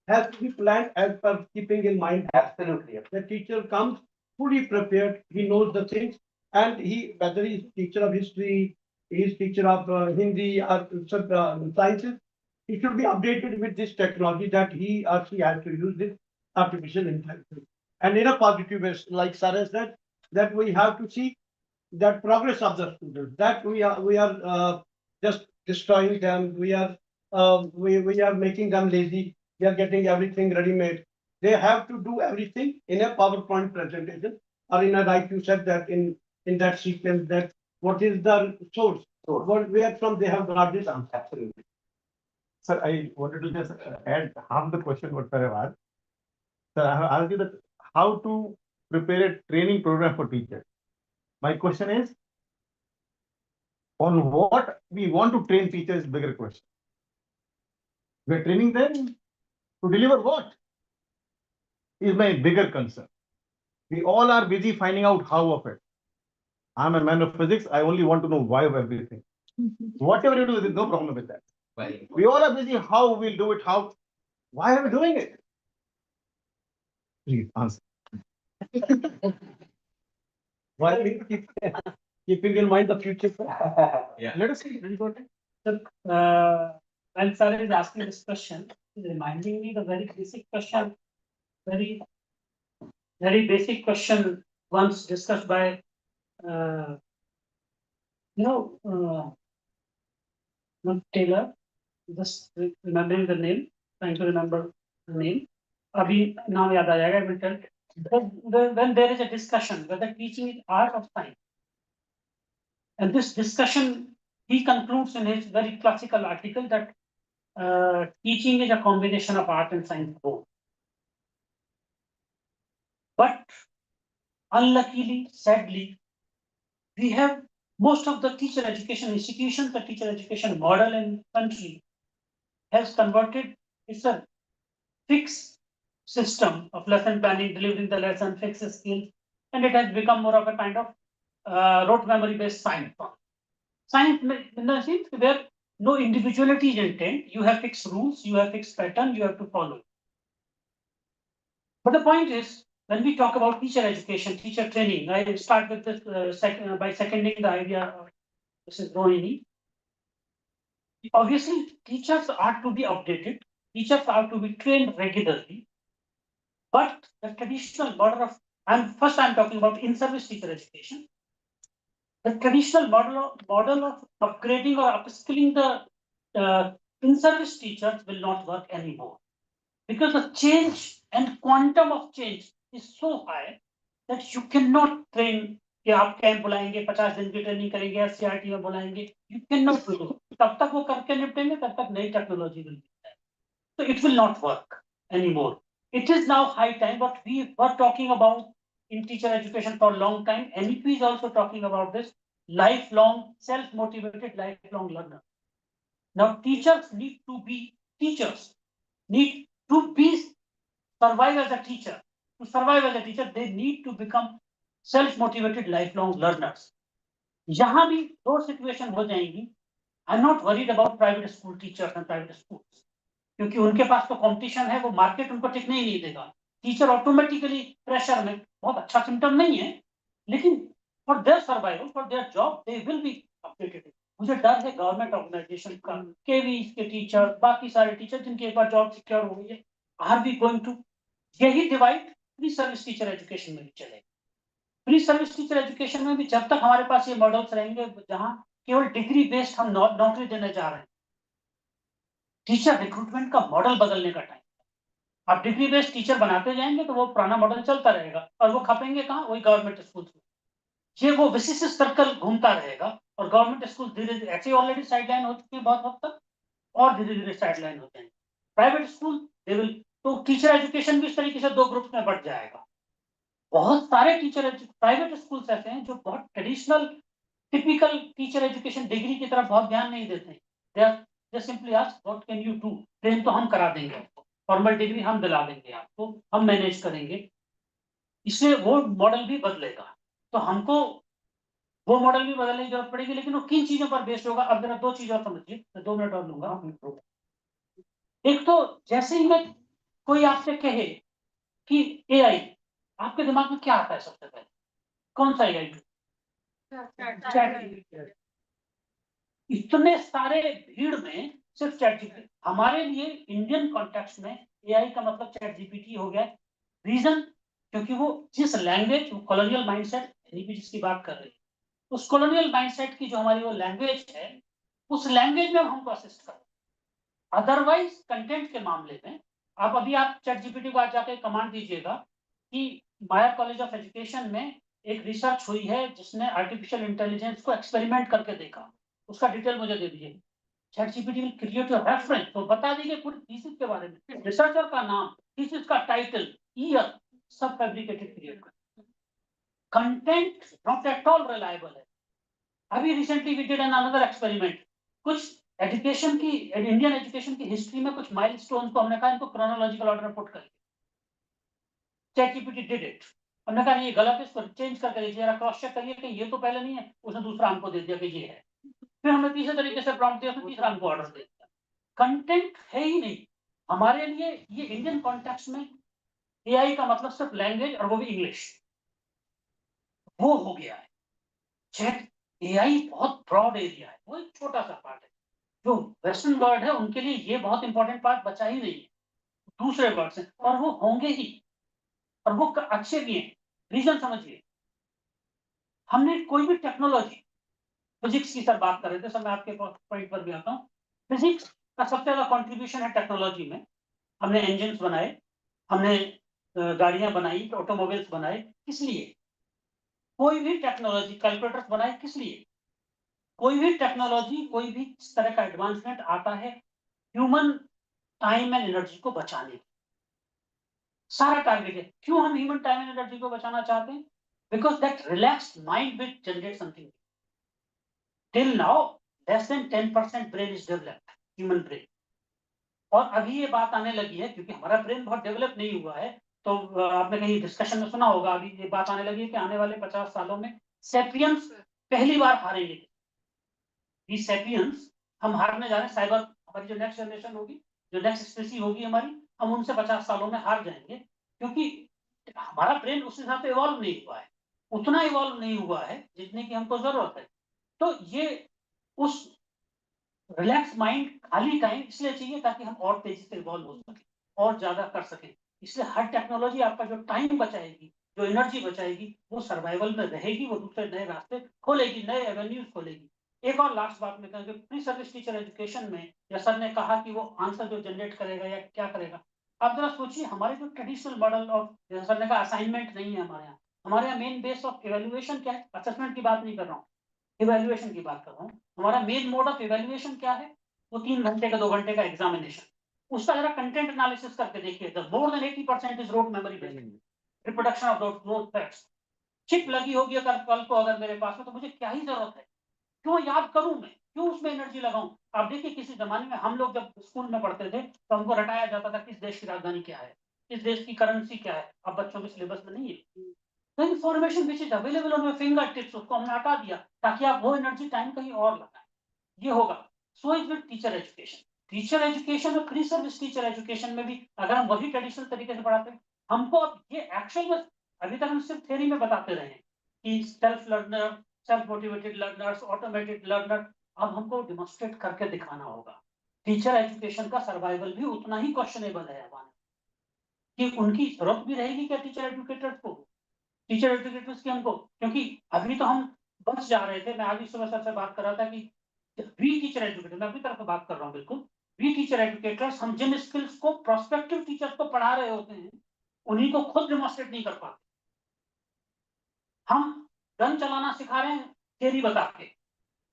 has to be planned as per keeping in mind
Absolutely.
the teacher comes fully prepared, he knows the things, and he, whether he's teacher of history, he's teacher of Hindi or sciences, he should be updated with this technology that he or she has to use this artificial intelligence. And in a positive way, like sir has said, that we have to see that progress of the students, that we are just destroying them, we are making them lazy, we are getting everything ready-made. They have to do everything in a PowerPoint presentation, or in a, like you said, that in that sequence, that what is the source, where from they have got this answer.
Absolutely.
sir, I wanted to just add half the question what sir have asked. Sir, I have asked you that how to prepare a training program for teachers. My question is, on what we want to train teachers is bigger question. We are training them to deliver what? Is my bigger concern. We all are busy finding out how of it. I'm a man of physics. I only want to know why of everything. Whatever you do, there's no problem with that.
Why?
We all are busy how we'll do it, how, why are we doing it? Please answer.
While we keeping in mind the future.
Yeah.
Let us see.
When sir is asking this question, he's reminding me the very basic question, very basic question once discussed by, not Taylor, just remembering the name, trying to remember the name. Abhi naam yaad aa jayega, I will tell. When there is a discussion whether teaching is art or science, and this discussion, he concludes in his very classical article that teaching is a combination of art and science both. But unluckily, sadly, we have most of the teacher education institutions, the teacher education model in country has converted, it's a fixed system of lesson planning, delivering the lesson, fixed skills, and it has become more of a kind of rote memory based science. Science in the sense where no individuality is intent, you have fixed rules, you have fixed pattern, you have to follow. But the point is, when we talk about teacher education, teacher training, I start with this by seconding the idea of Mrs. Rohini. Obviously, teachers are to be updated, teachers are to be trained regularly, but the traditional model of, I'm talking about in-service teacher education. The traditional model of upgrading or upskilling the in-service teachers will not work anymore, because the change and quantum of change is so high that you cannot train कि आप camp बुलाएंगे 50 दिन की training करेंगे या CRT में बुलाएंगे, you cannot do it. तब तक वो करके निपटेंगे, तब तक नई टेक्नोलॉजी मिल है. So it will not work anymore. It is now high time. What we were talking about in teacher education for a long time, NEP is also talking about this lifelong, self-motivated, lifelong learner. Now teachers need to be teachers, need to be survive as a teacher. To survive as a teacher, they need to become self-motivated, lifelong learners. यहाँ भी दो situation हो जाएंगी. I'm not worried about private school teachers and private schools, क्योंकि उनके पास तो competition है, वो मार्केट उनको टिकने ही नहीं देगा. टीचर ऑटोमेटिकली प्रेशर में, बहुत अच्छा सिम्टम नहीं है, लेकिन for their survival, for their job, they will be updated. मुझे डर है गवर्नमेंट ऑर्गेनाइजेशन का, केवी के टीचर, बाकी सारे टीचर जिनकी एक बार जॉब सिक्योर हो गई है, आर वी गोइंग टू, यही divide pre service teacher education में भी चलेगा. प्री सर्विस टीचर एजुकेशन में भी जब तक हमारे पास ये मॉडल्स रहेंगे जहां केवल डिग्री बेस्ड हम नौकरी देने जा रहे हैं, टीचर रिक्रूटमेंट का मॉडल बदलने का टाइम. आप डिग्री बेस्ड टीचर बनाते जाएंगे तो वो पुराना मॉडल चलता रहेगा, और वो खपेंगे कहाँ, वही गवर्नमेंट स्कूल में. ये वो विशिष्ट सर्कल घूमता रहेगा, और गवर्नमेंट स्कूल धीरे धीरे ऐसे ऑलरेडी साइडलाइन हो चुके हैं बहुत हद तक, और धीरे धीरे साइडलाइन होते हैं. प्राइवेट स्कूल दे विल, तो टीचर एजुकेशन भी इस तरीके से दो ग्रुप में बढ़ जाएगा. बहुत सारे टीचर प्राइवेट स्कूल्स ऐसे हैं जो बहुत traditional typical teacher education degree की तरफ बहुत ध्यान नहीं देते. दे simply ask what can you do, train तो हम करा देंगे आपको, फॉर्मल डिग्री हम दिला देंगे आपको, हम मैनेज करेंगे. इससे वो मॉडल भी बदलेगा. तो हमको वो मॉडल भी बदलने की जरूरत पड़ेगी, लेकिन वो किन चीजों पर बेस्ड होगा. अब जरा दो चीज और समझिए, मैं 2 मिनट और लूंगा. एक तो जैसे ही मैं कोई आपसे कहे कि AI, आपके दिमाग में क्या आता है सबसे पहले, कौन सा AI? इतने सारे भीड़ में सिर्फ ChatGPT. हमारे लिए इंडियन कॉन्टेक्स्ट में AI का मतलब ChatGPT हो गया. रीजन, क्योंकि वो जिस लैंग्वेज, कॉलोनियल माइंडसेट जिसकी बात कर रही है, उस कॉलोनियल माइंडसेट की जो हमारी वो लैंग्वेज है, उस लैंग्वेज में हमको असिस्ट कर. अदरवाइज कंटेंट के मामले में आप ChatGPT को आज जाके कमांड दीजिएगा कि मायर कॉलेज ऑफ एजुकेशन में एक रिसर्च हुई है जिसने आर्टिफिशियल इंटेलिजेंस को एक्सपेरिमेंट करके देखा, उसका डिटेल मुझे दे दीजिए. ChatGPT will create a reference, तो बता दीजिए पूरी थीसिस के बारे में, रिसर्चर का नाम, थीसिस का टाइटल, ईयर, सब फैब्रिकेटेड क्रिएट कर. Content not at all reliable है. अभी recently we did an another experiment. कुछ एजुकेशन की, इंडियन एजुकेशन की हिस्ट्री में कुछ माइलस्टोन को हमने कहा इनको क्रोनोलॉजिकल ऑर्डर में पुट करिए. ChatGPT did it. हमने कहा ये गलत है, इसको चेंज करके देखिए, क्रॉस चेक करिए कि ये तो पहले नहीं है, उसने दूसरा हमको दे दिया कि ये है. फिर हमने तीसरे तरीके से प्रॉम्प्ट दिया, उसने तीसरा हमको ऑर्डर दे दिया. कंटेंट है ही नहीं हमारे लिए. ये इंडियन कॉन्टेक्स्ट में AI का मतलब सिर्फ लैंग्वेज, और वो भी इंग्लिश, वो हो गया है. चैट AI बहुत ब्रॉड एरिया है, वो एक छोटा सा पार्ट है. जो वेस्टर्न वर्ल्ड है उनके लिए ये बहुत इंपॉर्टेंट पार्ट बचा ही नहीं है, दूसरे वर्ड्स हैं, और वो होंगे ही, और वो अच्छे भी हैं. रीजन समझिए, हमने कोई भी टेक्नोलॉजी, फिजिक्स की सर बात कर रहे थे सर, मैं आपके पॉइंट पर भी आता हूँ. फिजिक्स का सबसे ज्यादा कंट्रीब्यूशन है टेक्नोलॉजी में. हमने इंजन्स बनाए, हमने गाड़ियां बनाई, ऑटोमोबाइल्स बनाए, किस लिए? कोई भी टेक्नोलॉजी, कैलकुलेटर्स बनाए, किस लिए? कोई भी टेक्नोलॉजी, कोई भी इस तरह का एडवांसमेंट आता है ह्यूमन टाइम एंड एनर्जी को बचाने की. सारा टारगेट है. क्यों हम ह्यूमन टाइम एंड एनर्जी को बचाना चाहते हैं? because that relaxed mind will generate something. Till now, less than 10% brain is developed, human brain. और अभी ये बात आने लगी है क्योंकि हमारा ब्रेन बहुत डेवलप नहीं हुआ है, तो आपने कहीं डिस्कशन में सुना होगा, अभी ये बात आने लगी है कि आने वाले 50 सालों में सेपियंस पहली बार हारेंगे। ये सेपियंस हम हारने जा रहे हैं, साइबर हमारी जो नेक्स्ट जनरेशन होगी, जो नेक्स्ट स्पीसी होगी हमारी, हम उनसे 50 सालों में हार जाएंगे, क्योंकि हमारा ब्रेन उस हिसाब से इवॉल्व नहीं हुआ है, उतना इवॉल्व नहीं हुआ है जितने की हमको जरूरत है। तो ये उस रिलैक्स माइंड खाली टाइम इसलिए चाहिए ताकि हम और तेजी से इवॉल्व हो सके और ज्यादा कर सकें। इसलिए हर टेक्नोलॉजी आपका जो टाइम बचाएगी, जो एनर्जी बचाएगी, वो सर्वाइवल में रहेगी, वो दूसरे नए रास्ते खोलेगी, नए एवेन्यूज खोलेगी। एक और लास्ट बात में कहूँ, प्री सर्विस टीचर एजुकेशन में या सर ने कहा कि वो आंसर जो जनरेट करेगा या क्या करेगा, आप जरा सोचिए, हमारे जो ट्रेडिशनल मॉडल ऑफ, जैसा सर ने कहा असाइनमेंट नहीं है हमारे यहाँ मेन बेस ऑफ इवेल्युएशन क्या है, असेसमेंट की बात नहीं कर रहा हूँ, इवेल्युएशन की बात कर रहा हूँ। हमारा मेन मोड ऑफ इवेल्युएशन क्या है, वो 3 घंटे का 2 घंटे का एग्जामिनेशन, उसका जरा कंटेंट एनालिसिस करके देखिए, the more than 80% is rote memory based, reproduction of those facts. Chip लगी होगी अगर कल को अगर मेरे पास में, तो मुझे क्या ही जरूरत है, क्यों याद करूं मैं, क्यों उसमें एनर्जी लगाऊं। आप देखिए किसी जमाने में हम लोग जब स्कूल में पढ़ते थे तो हमको रटाया जाता था किस देश की राजधानी क्या है, किस देश की करेंसी क्या है, अब बच्चों के सिलेबस में नहीं है। तो information which is available on your finger tips, उसको हमने हटा दिया ताकि आप वो एनर्जी टाइम कहीं और लगाएं, ये होगा। So is with teacher education, teacher education और प्री सर्विस टीचर एजुकेशन में भी अगर हम वही ट्रेडिशनल तरीके से पढ़ाते हैं, हमको अब ये एक्चुअल में, अभी तक हम सिर्फ थ्योरी में बताते रहे हैं कि self learner, self motivated learners, automated learner, अब हमको डेमोन्स्ट्रेट करके दिखाना होगा। टीचर एजुकेशन का सर्वाइवल भी उतना ही क्वेश्चनेबल है हमारे, कि उनकी जरूरत भी रहेगी क्या टीचर एजुकेटर्स को, टीचर एजुकेटर्स की हमको, क्योंकि अभी तो हम बच जा रहे थे। मैं आज सुबह सर से बात कर रहा था कि वी टीचर एजुकेटर, मैं अपनी तरफ से बात कर रहा हूँ, बिल्कुल वी टीचर एजुकेटर्स, हम जिन स्किल्स को प्रोस्पेक्टिव टीचर्स को पढ़ा रहे होते हैं उन्हीं को खुद डेमोन्स्ट्रेट नहीं कर पाते। हम गन चलाना सिखा रहे हैं थियरी बता के,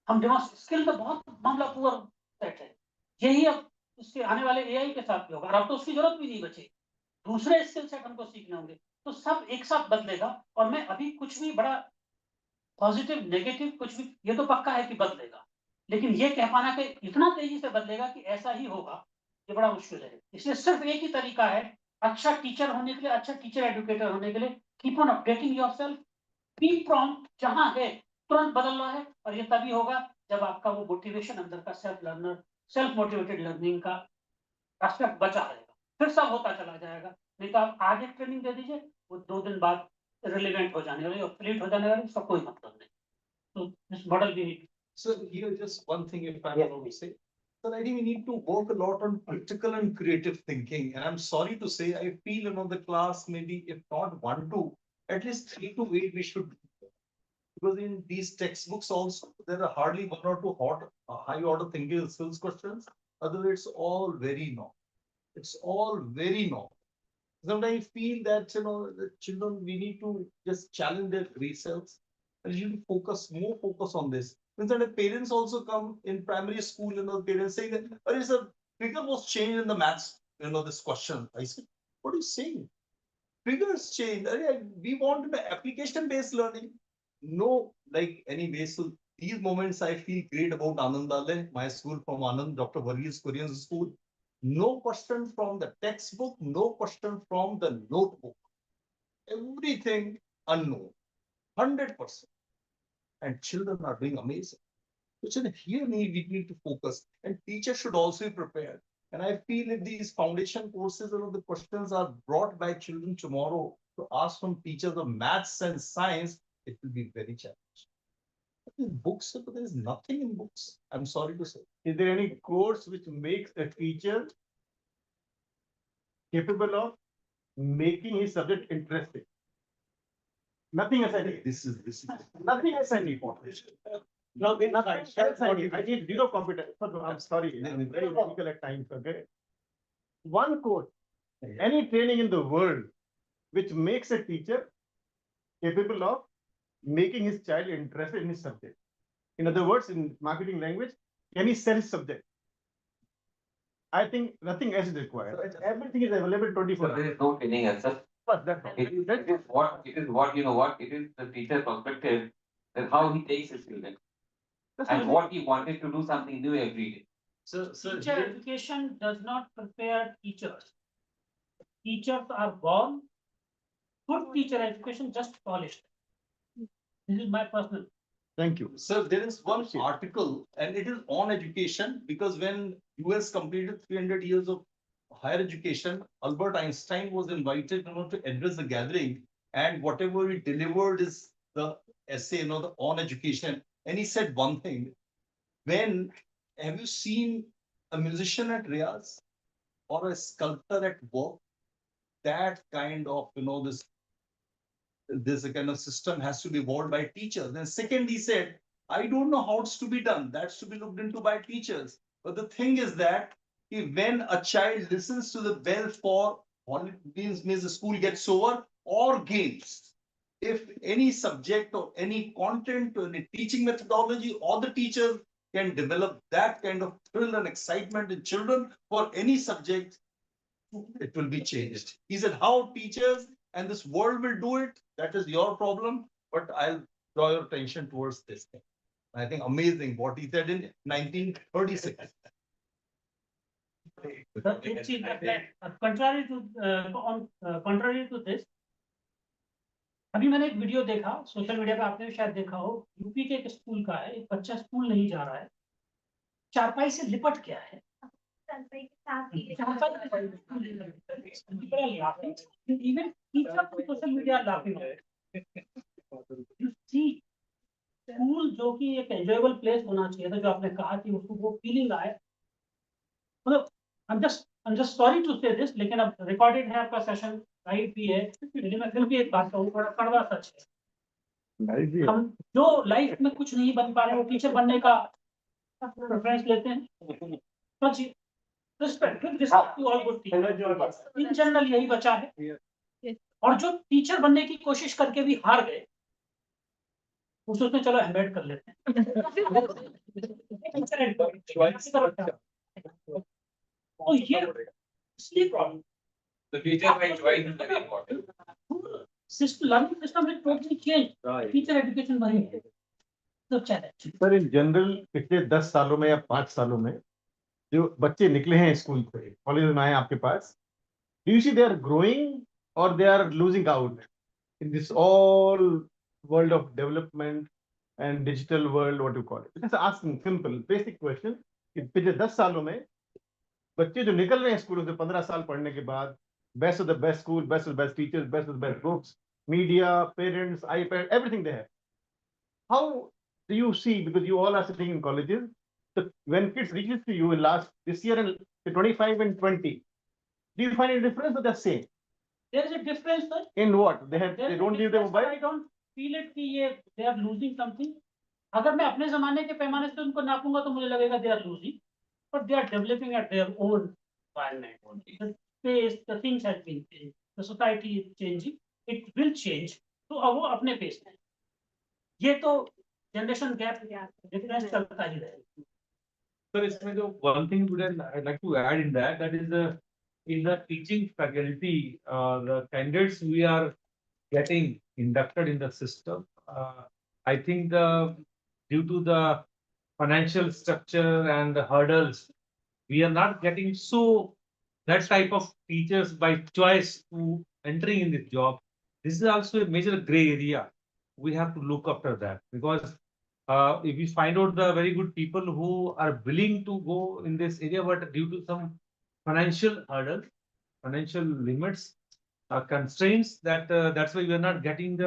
हम स्किल में बहुत मामला पुअर सेट है। यही अब इसके आने वाले एआई के साथ भी होगा, और अब तो उसकी जरूरत भी नहीं बची, दूसरे स्किल सेट हमको सीखने होंगे, तो सब एक साथ बदलेगा। और मैं अभी कुछ भी बड़ा पॉजिटिव नेगेटिव कुछ भी, ये तो पक्का है कि बदलेगा, लेकिन ये कह पाना कि इतना तेजी से बदलेगा कि ऐसा ही होगा, ये बड़ा मुश्किल है। इसलिए सिर्फ एक ही तरीका है अच्छा टीचर होने के लिए, अच्छा टीचर एजुकेटर होने के लिए, keep on updating yourself, be prompt, जहां है तुरंत बदल रहा है, और ये तभी होगा जब आपका वो मोटिवेशन अंदर का self learner, self motivated learning का एस्पेक्ट बचा रहेगा, फिर सब होता चला जाएगा। नहीं तो आप आज एक ट्रेनिंग दे दीजिए, वो 2 दिन बाद रिलेवेंट हो जाने वाली, ऑब्सोलीट हो जाने वाली, उसका कोई मतलब नहीं। तो this model we need.
So here just one thing if I want to say. So I think we need to work a lot on critical and creative thinking. And I'm sorry to say, I feel the class maybe if not 1 to at least 3 to 8 we should do. Because in these textbooks also there are hardly 1 or 2 high order thinking skills questions. Otherwise it's all very normal. It's all very normal. Sometimes I feel that the children, we need to just challenge their free selves and you need to more focus on this. Means that the parents also come in primary school, the parents saying that there is a figure was changed in the maths, this question. I said, what are you saying? Figures change. We want the application-based learning. No, like any way. So these moments I feel great about Anandale, my school from Anand, Dr. Varghese Korean school. No question from the textbook, no question from the notebook. Everything unknown, 100%. And children are doing amazing. So here we need to focus, and teachers should also be prepared. And I feel if these foundation courses, the questions are brought by children tomorrow to ask from teachers of maths and science, it will be very challenging. In books, there is nothing in books. I'm sorry to say.
Is there any course which makes a teacher capable of making his subject interesting? Nothing has any.
This is
Nothing has any point. No, I need zero competence. I'm sorry, I'm very difficult at times, okay? One course, any training in the world which makes a teacher capable of making his child interested in his subject. In other words, in marketing language, can he sell his subject? I think nothing else is required. Everything is available 24
So
hours.
there is no training as such.
But that,
it is what, you know what, it is the teacher perspective, that how he takes his student. And what he wanted to do something new every day.
So,
Teacher education does not prepare teachers. Teachers are born. Good teacher education just polished. This is my personal.
thank you.
sir, there is one article and it is on education, because when US completed 300 years of higher education, Albert Einstein was invited, to address the gathering, and whatever he delivered is the essay, on education. And he said one thing: when have you seen a musician at Riyaz or a sculptor at work? That kind of, this kind of system has to be evolved by teachers. And second, he said, I don't know how it's to be done. That's to be looked into by teachers. But the thing is that when a child listens to the bell for means the school gets over, or games, if any subject or any content or any teaching methodology, or the teacher can develop that kind of thrill and excitement in children for any subject, it will be changed. He said, how teachers and this world will do it, that is your problem, but I'll draw your attention towards this thing. I think amazing what he said in 1936.
Contrary to this, अभी मैंने एक video देखा social media पे, आपने भी शायद देखा हो, यूपी के एक स्कूल का है, एक बच्चा स्कूल नहीं जा रहा है, चारपाई से लिपट गया है, even teacher on social media are laughing at it. You see, school जो कि एक एंजॉयबल प्लेस होना चाहिए था, जो आपने कहा कि उसको वो फीलिंग आए, मतलब I'm just sorry to say this, लेकिन अब रिकॉर्डेड है आपका सेशन, लाइव भी है, लेकिन मैं फिर भी एक बात कहूँ, बड़ा कड़वा सच है, हम जो लाइफ में कुछ नहीं बन पा रहे वो टीचर बनने का प्रेफरेंस लेते हैं। सच, respect to all good teachers, in general यही बचा है। और जो टीचर बनने की कोशिश करके भी हार गए, उसमें चलो एम्बेड कर लेते हैं। तो ये इसलिए problem,
The teacher by choice is very important.
system, learning system has totally changed. Teacher education बनी है, तो challenge.
सर इन जनरल पिछले 10 सालों में या 5 सालों में जो बच्चे निकले हैं स्कूल से, कॉलेज में आए आपके पास, do you see they are growing or they are losing out in this all world of development and digital world, what you call it? Just asking simple basic question कि पिछले 10 सालों में बच्चे जो निकल रहे हैं स्कूलों से 15 साल पढ़ने के बाद, best of the best school, best of the best teachers, best of the best books, media, parents, iPad, everything they have. How do you see, because you all are sitting in colleges, so when kids reaches to you in this year and 25 and 20, do you find a difference or the same?
There is a difference, sir.
In what? They don't leave their mobile?
I don't feel it कि ये they are losing something. अगर मैं अपने जमाने के पैमाने से उनको नापूंगा तो मुझे लगेगा they are losing, but they are developing at their own environment. The pace, the things have been changed. The society is changing. It will change. तो अब वो अपने पेस में, ये तो जनरेशन गैप डिफरेंस चलता ही रहेगा।
So इसमें जो one thing I'd like to add in that is in the teaching faculty, the candidates we are getting inducted in the system. I think due to the financial structure and the hurdles, we are not getting that type of teachers by choice to entering in this job. This is also a major gray area. We have to look after that, because if we find out the very good people who are willing to go in this area, but due to some financial hurdles, financial limits, constraints, that's why we are not getting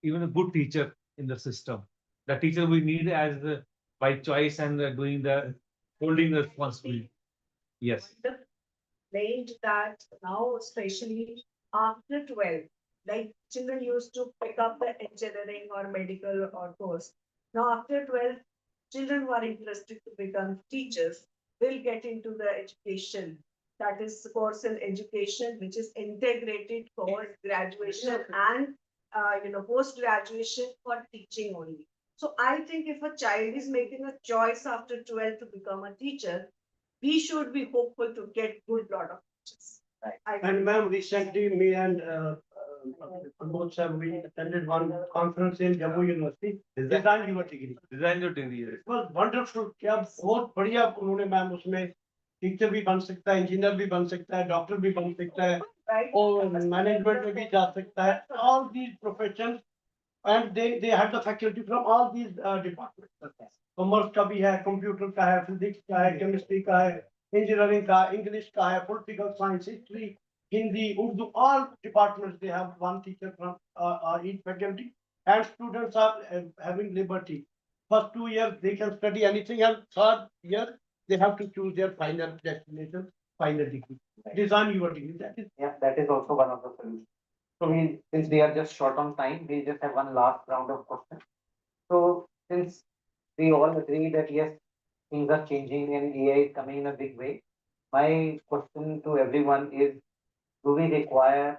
even a good teacher in the system. The teacher we need as by choice and holding the responsibility. Yes.
Made that now, especially after 12, like children used to pick up the engineering or medical or course. Now after 12, children who are interested to become teachers will get into the education. That is course in education, which is integrated for graduation and post-graduation for teaching only. So I think if a child is making a choice after 12 to become a teacher, we should be hopeful to get good lot of teachers.
And ma'am, recently me and both sir, we attended one conference in Jammu University, design your degree.
Design your degree.
It was wonderful, क्या बहुत बढ़िया उन्होंने ma'am उसमें teacher भी बन सकता है, engineer भी बन सकता है, डॉक्टर भी बन सकता है, और मैनेजमेंट में भी जा सकता है, all these professions, and they had the faculty from all these departments. Commerce का भी है, कंप्यूटर का है, फिजिक्स का है, केमिस्ट्री का है, इंजीनियरिंग का, इंग्लिश का है, political science, history, Hindi, Urdu, all departments, they have one teacher from each faculty, and students are having liberty. First 2 years, they can study anything, and third year, they have to choose their final destination, final degree. Design your degree, that is.
Yeah, that is also one of the solutions. So since we are just short on time, we just have one last round of questions. So since we all agree that yes, things are changing and AI is coming in a big way, my question to everyone is, do we require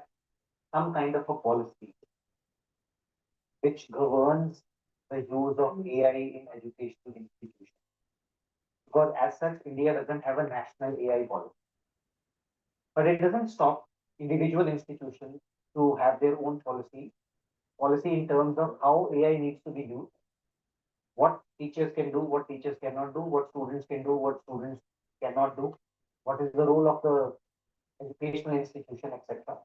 some kind of a policy which governs the use of AI in educational institutions? Because as such, India doesn't have a national AI policy. But it doesn't stop individual institutions to have their own policy in terms of how AI needs to be used, what teachers can do, what teachers cannot do, what students can do, what students cannot do, what is the role of the educational institution, etc.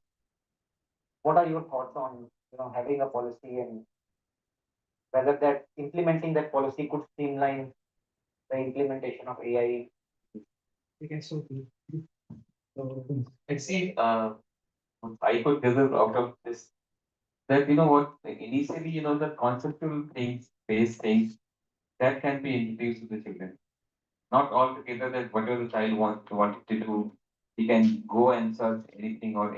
What are your thoughts on having a policy and whether that implementing that policy could streamline the implementation of AI?
I see, I could gather out of this that what, like initially, the conceptual things, base things that can be introduced to the children. Not altogether that whatever the child wanted to do, he can go and search anything or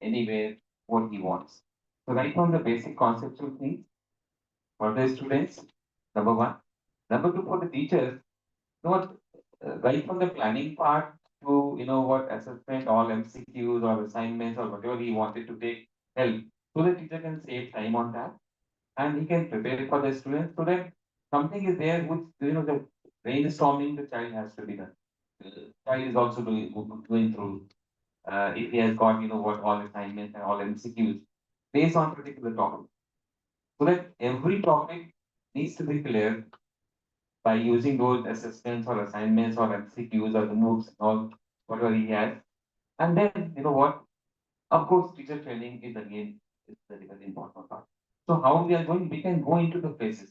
anywhere what he wants. So right from the basic conceptual things for the students, number one. Number two, for the teachers, what right from the planning part to what assessment, all MCQs or assignments or whatever he wanted to take help, so the teacher can save time on that and he can prepare for the students so that something is there which the brainstorming the child has to be done. The child is also going through if he has got what all assignments and all MCQs based on particular topic. So that every topic needs to be clear by using those assessments or assignments or MCQs or the notes and all whatever he has. And then what? Of course, teacher training is again is very, very important part. So how we are going, we can go into the phases.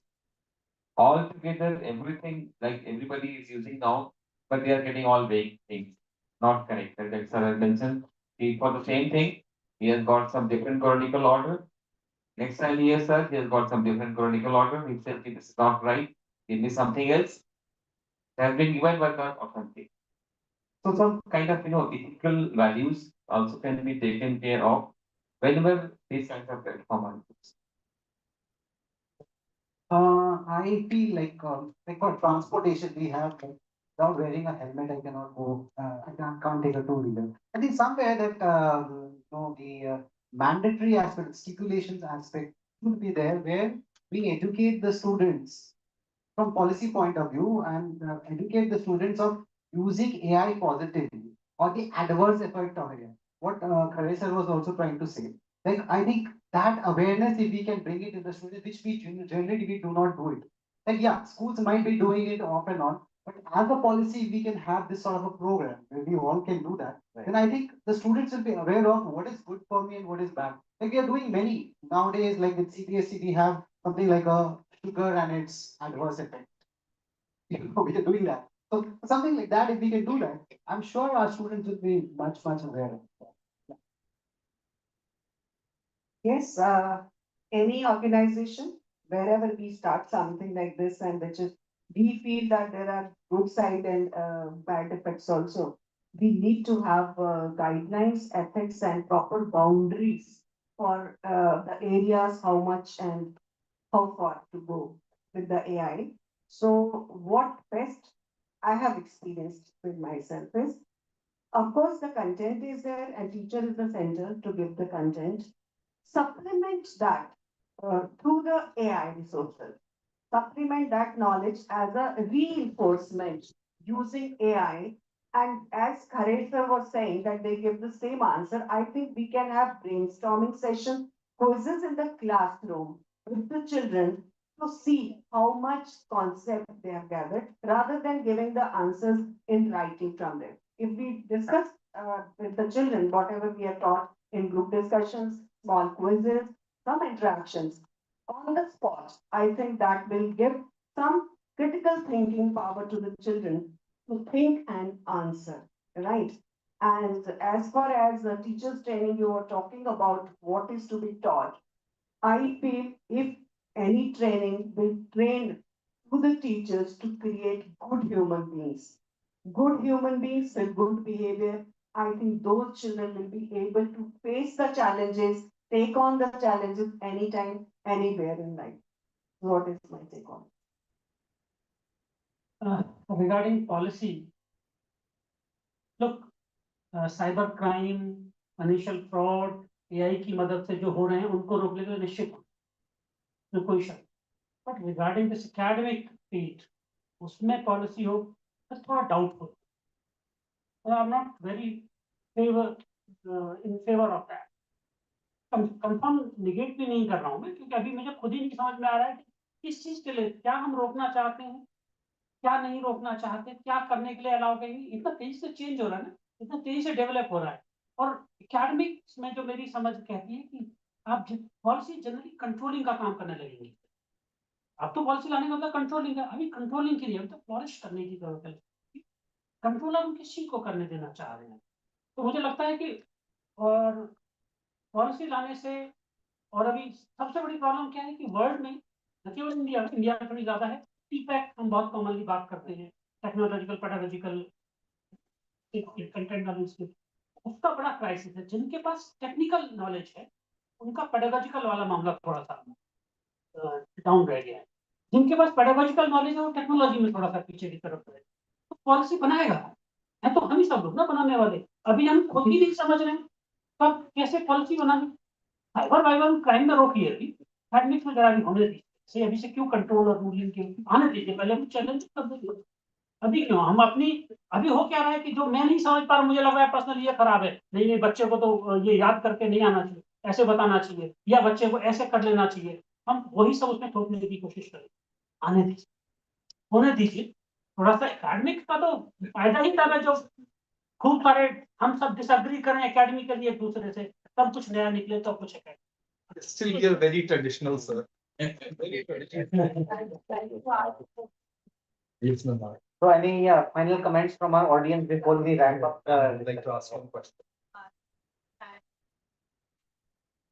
All together, everything like everybody is using now, but they are getting all vague things, not connected. Like sir had mentioned, for the same thing, he has got some different chronicle order. Next time he has sir, he has got some different chronicle order. He said, this is not right, give me something else. It has been given but not authentic. So some kind of ethical values also can be taken care of whenever these kinds of platform are used.
I feel like for transportation, we have without wearing a helmet, I cannot go. I can't take a two-wheeler. I think somewhere that the mandatory aspect, stipulations aspect should be there, where we educate the students from policy point of view and educate the students of using AI positively or the adverse effect of AI. What Kare sir was also trying to say. Like I think that awareness, if we can bring it in the students, which we generally we do not do it. Like yeah, schools might be doing it off and on, but as a policy, we can have this sort of a program where we all can do that.
Right.
Then I think the students will be aware of what is good for me and what is bad. Like we are doing many nowadays, like with CBSE, we have something like a sugar and its adverse effect. We are doing that. So something like that, if we can do that, I'm sure our students will be much, much aware of that.
Yes, any organization, wherever we start something like this and which is, we feel that there are good side and bad effects also. We need to have guidelines, ethics and proper boundaries for the areas, how much and how far to go with the AI. So what best I have experienced with myself is, of course, the content is there and teacher is the center to give the content. Supplement that through the AI resources. Supplement that knowledge as a reinforcement using AI And as Kharesh sir was saying that they give the same answer, I think we can have brainstorming sessions, quizzes in the classroom with the children to see how much concept they have gathered rather than giving the answers in writing from them. If we discuss with the children whatever we are taught in group discussions, small quizzes, some interactions on the spot, I think that will give some critical thinking power to the children to think and answer, right? And as far as the teachers training, you were talking about what is to be taught. I feel if any training will train to the teachers to create good human beings, good human beings with good behavior, I think those children will be able to face the challenges, take on the challenges anytime, anywhere in life. What is my take on it?
Regarding policy, look, cyber crime, financial fraud, AI की मदद से जो हो रहे हैं उनको रोकने के लिए निश्चित में कोई शक। But regarding this academic field, उसमें पॉलिसी हो तो थोड़ा doubtful. I am not very in favour of that. Confirm negate भी नहीं कर रहा हूँ मैं, क्योंकि अभी मुझे खुद ही नहीं समझ में आ रहा है कि किस चीज के लिए क्या हम रोकना चाहते हैं, क्या नहीं रोकना चाहते, क्या करने के लिए अलाउ करेंगे। इतना तेजी से चेंज हो रहा है ना, इतना तेजी से डेवलप हो रहा है। और एकेडमिक्स में जो मेरी समझ कहती है कि आप पॉलिसी जनरली कंट्रोलिंग का काम करने लगेंगे। अब तो पॉलिसी लाने का मतलब कंट्रोलिंग है, अभी कंट्रोलिंग के लिए अभी तो फ्लरिश करने की जरूरत है। कंट्रोलर हम किस चीज को करने देना चाह रहे हैं, तो मुझे लगता है कि और पॉलिसी लाने से, और अभी सबसे बड़ी प्रॉब्लम क्या है कि वर्ल्ड में, न केवल इंडिया में, इंडिया में थोड़ी ज्यादा है, टीपैक हम बहुत कॉमनली बात करते हैं, टेक्नोलॉजिकल पेडागोजिकल कंटेंट नॉलेज, उसका बड़ा क्राइसिस है। जिनके पास टेक्निकल नॉलेज है उनका पेडागोजिकल वाला मामला थोड़ा सा डाउन रह गया है। जिनके पास पेडागोजिकल नॉलेज है वो टेक्नोलॉजी में थोड़ा सा पीछे की तरफ है। तो पॉलिसी बनाएगा है तो हम ही सब लोग ना बनाने वाले, अभी हम खुद ही नहीं समझ रहे हैं कब कैसे पॉलिसी बनानी। साइबर क्राइम में रोकिए, अभी एकेडमिक्स में जरा भी होने दीजिए, अभी से क्यों कंट्रोल और रूलिंग के आने दीजिए, पहले हम चैलेंज कर देंगे। अभी क्यों हम अपनी, अभी हो क्या रहा है कि जो मैं नहीं समझ पा रहा, मुझे लग रहा है पर्सनली ये खराब है, नहीं नहीं बच्चे को तो ये याद करके नहीं आना चाहिए, ऐसे बताना चाहिए, या बच्चे को ऐसे कर लेना चाहिए, हम वही सब उसमें थोपने की कोशिश करें। आने दीजिए, होने दीजिए। थोड़ा सा एकेडमिक का तो फायदा ही तब है जो खूब सारे हम सब डिसएग्री करें एकेडमिकली एक दूसरे से, तब कुछ नया निकले तो कुछ है।
Still, we are very traditional, sir. Yes, ma'am.
So any final comments from our audience before we wrap up?
I'd like to ask one question.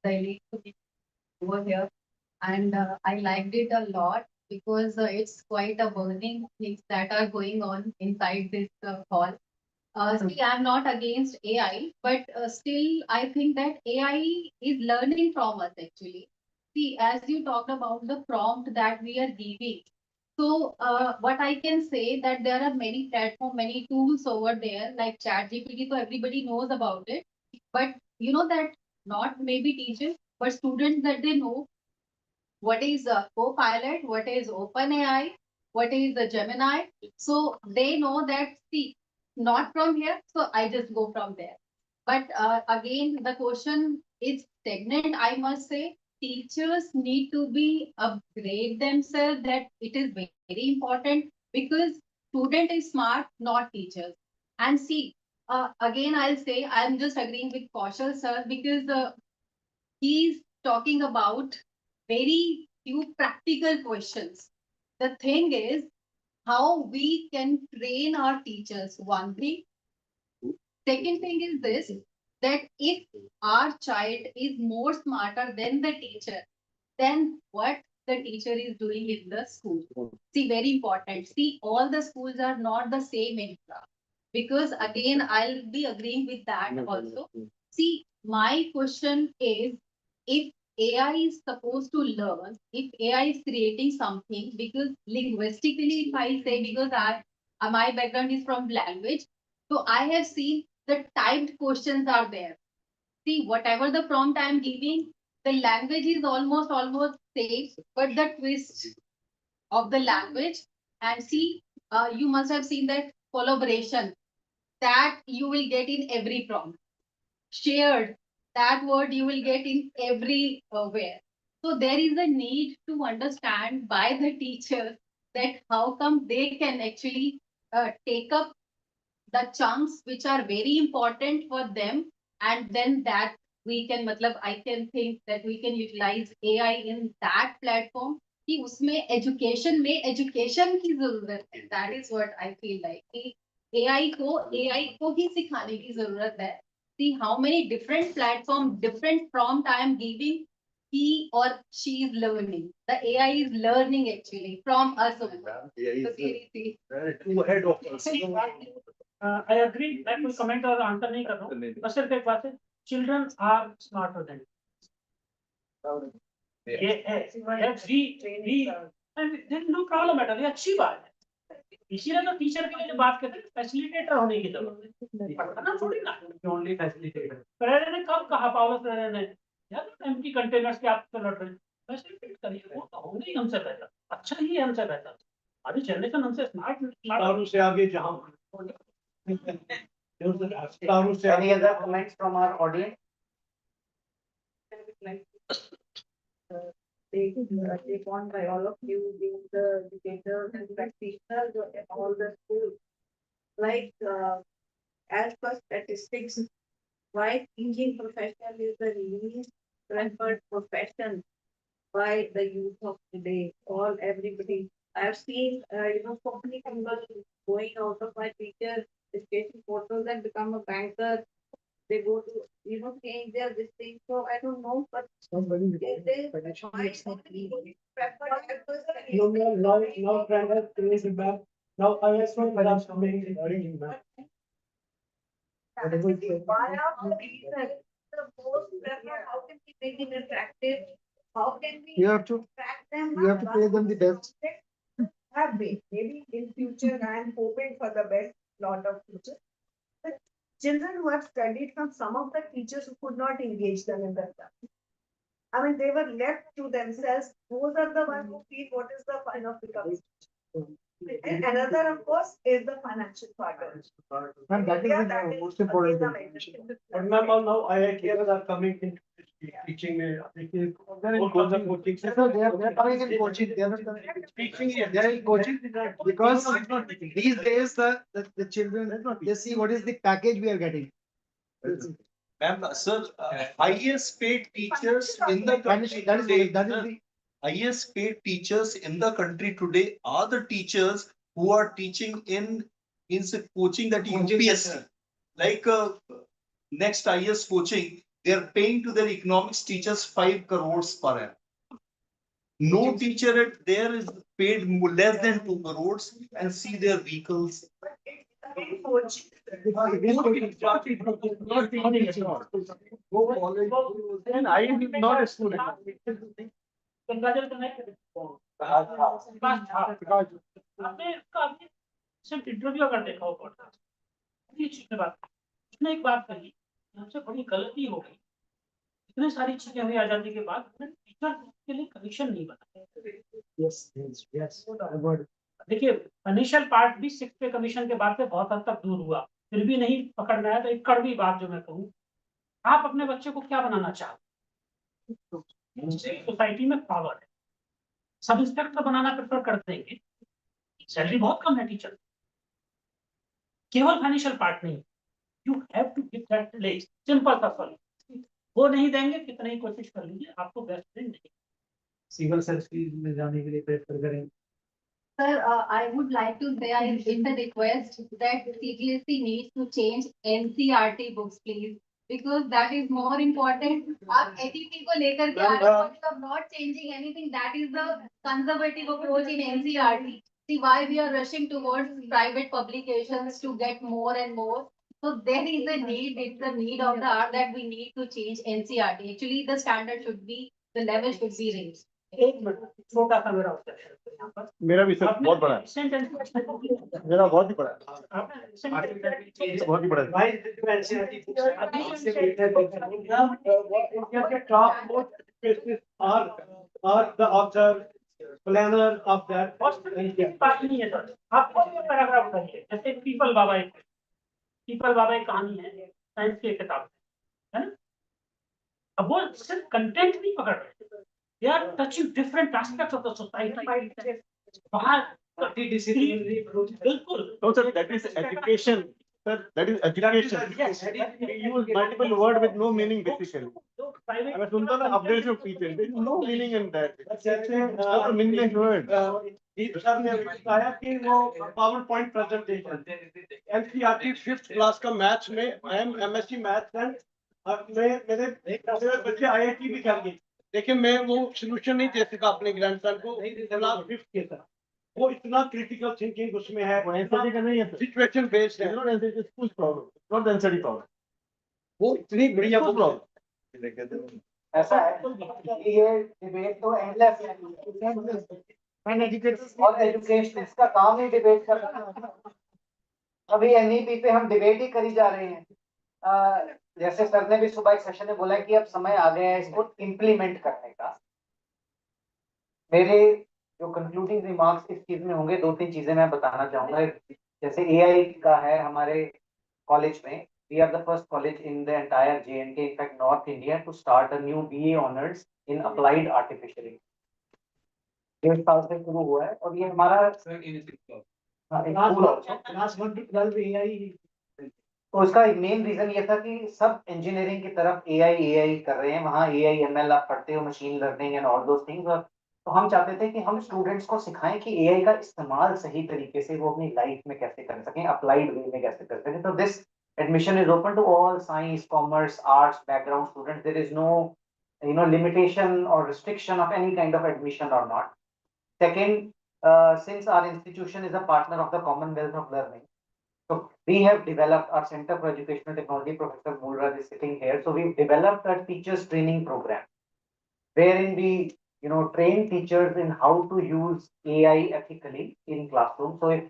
I need to be over here, and I liked it a lot because it's quite a burning things that are going on inside this hall. See, I'm not against AI, but still, I think that AI is learning from us actually. See, as you talked about the prompt that we are giving. So, what I can say that there are many platforms, many tools over there like ChatGPT, so everybody knows about it. But you know that not maybe teachers, but students that they know what is a Copilot, what is OpenAI, what is the Gemini. So they know that, see, not from here, so I just go from there. But again, the question is stagnant, I must say. Teachers need to be upgrade themselves, that it is very important because student is smart, not teachers. And see, again, I'll say, I'm just agreeing with Kaushal sir because he's talking about very few practical questions. The thing is how we can train our teachers. One thing. Second thing is this, that if our child is more smarter than the teacher, then what the teacher is doing in the school. See, very important. See, all the schools are not the same infra. Because again, I'll be agreeing with that also. See, my question is, if AI is supposed to learn, if AI is creating something, because linguistically, if I say, because my background is from language, so I have seen the typed questions are there. See, whatever the prompt I am giving, the language is almost same, but the twist of the language, and see, you must have seen that collaboration.
that you will get in every prompt. Shared, that word you will get in everywhere. So there is a need to understand by the teachers that how come they can actually take up the chunks which are very important for them, and then that we can matlab I can think that we can utilize AI in that platform कि उसमें education की जरूरत है. That is what I feel like कि AI को ही सिखाने की जरूरत है. See how many different platform, different prompt I am giving, he or she is learning. The AI is learning actually from us only. So Giri, see.
Too ahead of us.
I agree. मैं कोई comment और answer नहीं कर रहा हूँ. बस सिर्फ एक बात है. Children are smarter than. ये है. We and there is no problem at all. ये अच्छी बात है. इसीलिए तो टीचर के लिए जो बात करते हैं फैसिलिटेटर होने की जरूरत है. पढ़ना थोड़ी ना. Only facilitator. प्रेरणा ने कब कहा पावलो प्रेरणा ने यार एम्प्टी कंटेनर्स के आप तो लड़ रहे हैं. फैसिलिटेट करिए. वो तो होंगे ही हमसे बेहतर. अच्छा ही है हमसे बेहतर. अभी जनरेशन हमसे स्मार्ट
से आगे जहाँ
Any other comments from our audience?
Take on by all of you, being the educators and practitioners in all the schools. Like, as per statistics, why teaching profession is the least preferred profession by the youth of today, everybody. I've seen, so many people going out of my teacher education portals and become a banker. They go to, change their this thing. So I don't know, but they
now trend has changed back. Now I have some financial bring back.
Why are the most preferred? How can we make it attractive? How can we
You have to,
attract them?
you have to pay them the best.
Have been. Maybe in future, I am hoping for the best lot of future. But children who have studied from some of the teachers who could not engage them in the class. I mean, they were left to themselves. Those are the ones who feel what is the fun of becoming. And another, of course, is the financial part.
And that is the most important thing.
But ma'am, now IITs are coming into teaching.
They're in coaching. So they're coming in coaching. They're not coming in teaching. They're in coaching because these days the children, they see what is the package we are getting.
Ma'am, sir, highest paid teachers in the country today.
That is the
Highest paid teachers in the country today are the teachers who are teaching in coaching that UPSC. Like next highest coaching, they are paying to their economics teachers 5 crores per annum. No teacher there is paid less than 2 crores and see their vehicles.
and I am not a student.
आपने सिर्फ interview अगर देखा हो podcast ये चीज में बात उसने एक बात कही हमसे बड़ी गलती हो गई इतनी सारी चीजें हुई आजादी के बाद टीचर के लिए कमीशन नहीं बना देखिए इनिशियल पार्ट भी 6 पे कमीशन के बाद से बहुत हद तक दूर हुआ फिर भी नहीं पकड़ में आया तो एक कड़वी बात जो मैं कहूँ आप अपने बच्चे को क्या बनाना चाहते सोसाइटी में पावर है सब इंस्पेक्टर बनाना प्रेफर कर देंगे सैलरी बहुत कम है टीचर केवल फाइनेंशियल पार्ट नहीं you have to give that place simple सा सॉल्व वो नहीं देंगे कितनी ही कोशिश कर लीजिए आपको बेस्ट नहीं
सिविल सर्विस में जाने के लिए प्रेफर करें
Sir, I would like to say I in the request that CBSE needs to change NCERT books, please, because that is more important. आप ATP को लेकर के are of not changing anything. That is the conservative approach in NCERT. See why we are rushing towards private publications to get more and more. So there is a need. It's the need of the hour that we need to change NCERT. Actually, the standard should be, the level should be raised.
एक minute छोटा सा मेरा objection यहाँ पर
मेरा भी sir बहुत बड़ा है मेरा बहुत ही बड़ा है बहुत ही बड़ा है
are the author planner of that.
बात नहीं है सर आप कोई भी पैराग्राफ करिए जैसे पीपल बाबा पीपल बाबा की कहानी है, साइंस की एक किताब है ना। अब वो सिर्फ कंटेंट नहीं पकड़ रहे, they are touching different aspects of the society. बाहर बिल्कुल।
No, sir, that is education. Sir, that is education.
Yes.
We use multiple word with no meaning basically. मैं सुनता ना update of teacher. There is no meaning in that. It's a meaningless word.
Sir ने अभी बताया कि वो power point presentation NCERT 5th class का maths में I am MSc maths and मेरे बच्चे आईआईटी भी कर गए, लेकिन मैं वो सोल्यूशन नहीं दे सका अपने ग्रैंडसन को क्लास 5th के साथ। वो इतना क्रिटिकल थिंकिंग उसमें है,
NCERT का नहीं है sir.
सिचुएशन बेस्ड
It's
है,
not NCERT, it's school's problem. It's not the NCERT problem.
वो इतनी बढ़िया
School's
बुक
problem.
ऐसा है कि ये डिबेट तो एंडलेस है, और एजुकेशन का काम ही डिबेट करना। अभी एनईपी पे हम डिबेट ही करी जा रहे हैं। जैसे सर ने भी सुबह एक सेशन में बोला कि अब समय आ गया है इसको इम्प्लीमेंट करने का। मेरे जो कंक्लूडिंग रिमार्क्स इस चीज में होंगे, 2-3 चीजें मैं बताना चाहूंगा। जैसे एआई का है हमारे कॉलेज में, we are the first college in the entire J&K, in fact North India, to start a new BA honors in applied artificial intelligence। 1.5 साल से शुरू हुआ है और ये हमारा
क्लास 1 to 12 एआई।
तो इसका मेन रीजन ये था कि सब इंजीनियरिंग की तरफ एआई कर रहे हैं, वहाँ एआई एमएल आप पढ़ते हो, machine learning and all those things. और तो हम चाहते थे कि हम स्टूडेंट्स को सिखाएं कि एआई का इस्तेमाल सही तरीके से वो अपनी लाइफ में कैसे कर सकें, अप्लाइड वे में कैसे कर सकें। तो this admission is open to all science, commerce, arts background students. There is no limitation or restriction of any kind of admission or not. Second, since our institution is a partner of the Commonwealth of Learning, so we have developed our Center for Educational Technology, Professor Mulraj is sitting here. So we've developed a teachers training program wherein we train teachers in how to use AI ethically in classroom. So if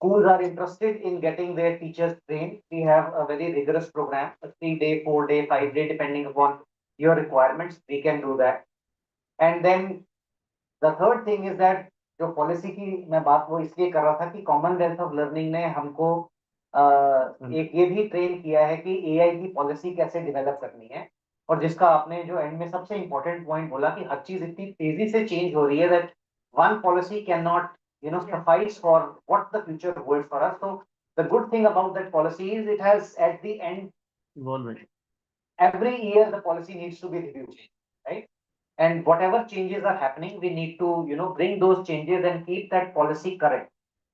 schools are interested in getting their teachers trained, we have a very rigorous program, a 3-day, 4-day, 5-day, depending upon your requirements, we can do that. And then the third thing is that जो policy की मैं बात वो इसलिए कर रहा था कि कॉमनवेल्थ ऑफ लर्निंग ने हमको एक ये भी ट्रेन किया है कि एआई की पॉलिसी कैसे डेवलप करनी है। और जिसका आपने जो एंड में सबसे इम्पोर्टेंट पॉइंट बोला कि हर चीज इतनी तेजी से चेंज हो रही है that one policy can not suffice for what the future holds for us. So the good thing about that policy is it has at the end
Evolving.
every year the policy needs to be reviewed, right? And whatever changes are happening, we need to bring those changes and keep that policy correct.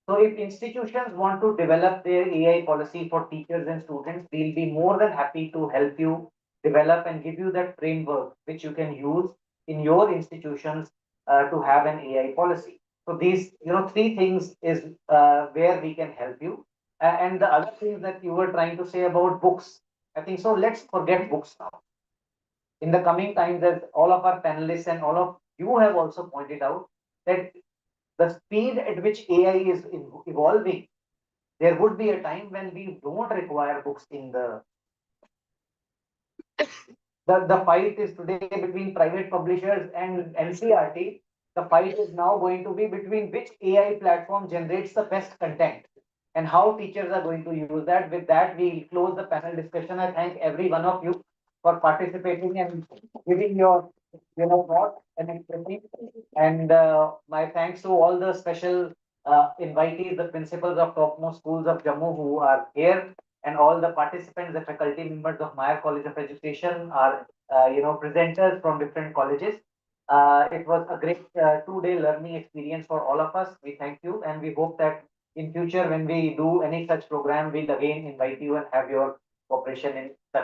So if institutions want to develop their AI policy for teachers and students, we'll be more than happy to help you develop and give you that framework which you can use in your institutions to have an AI policy. So these 3 things is where we can help you. And the other thing that you were trying to say about books, I think so let's forget books now. In the coming times, as all of our panelists and all of you have also pointed out, that the speed at which AI is evolving, there would be a time when we don't require books in the fight is today between private publishers and NCERT. The fight is now going to be between which AI platform generates the best content and how teachers are going to use that. With that, we'll close the panel discussion. I thank every one of you for participating and giving your thoughts and expressing. And my thanks to all the special invitees, the principals of topmost schools of Jammu who are here, and all the participants, the faculty members of MIER College of Education, are presenters from different colleges. It was a great 2-day learning experience for all of us. We thank you, and we hope that in future when we do any such program, we'll again invite you and have your cooperation in such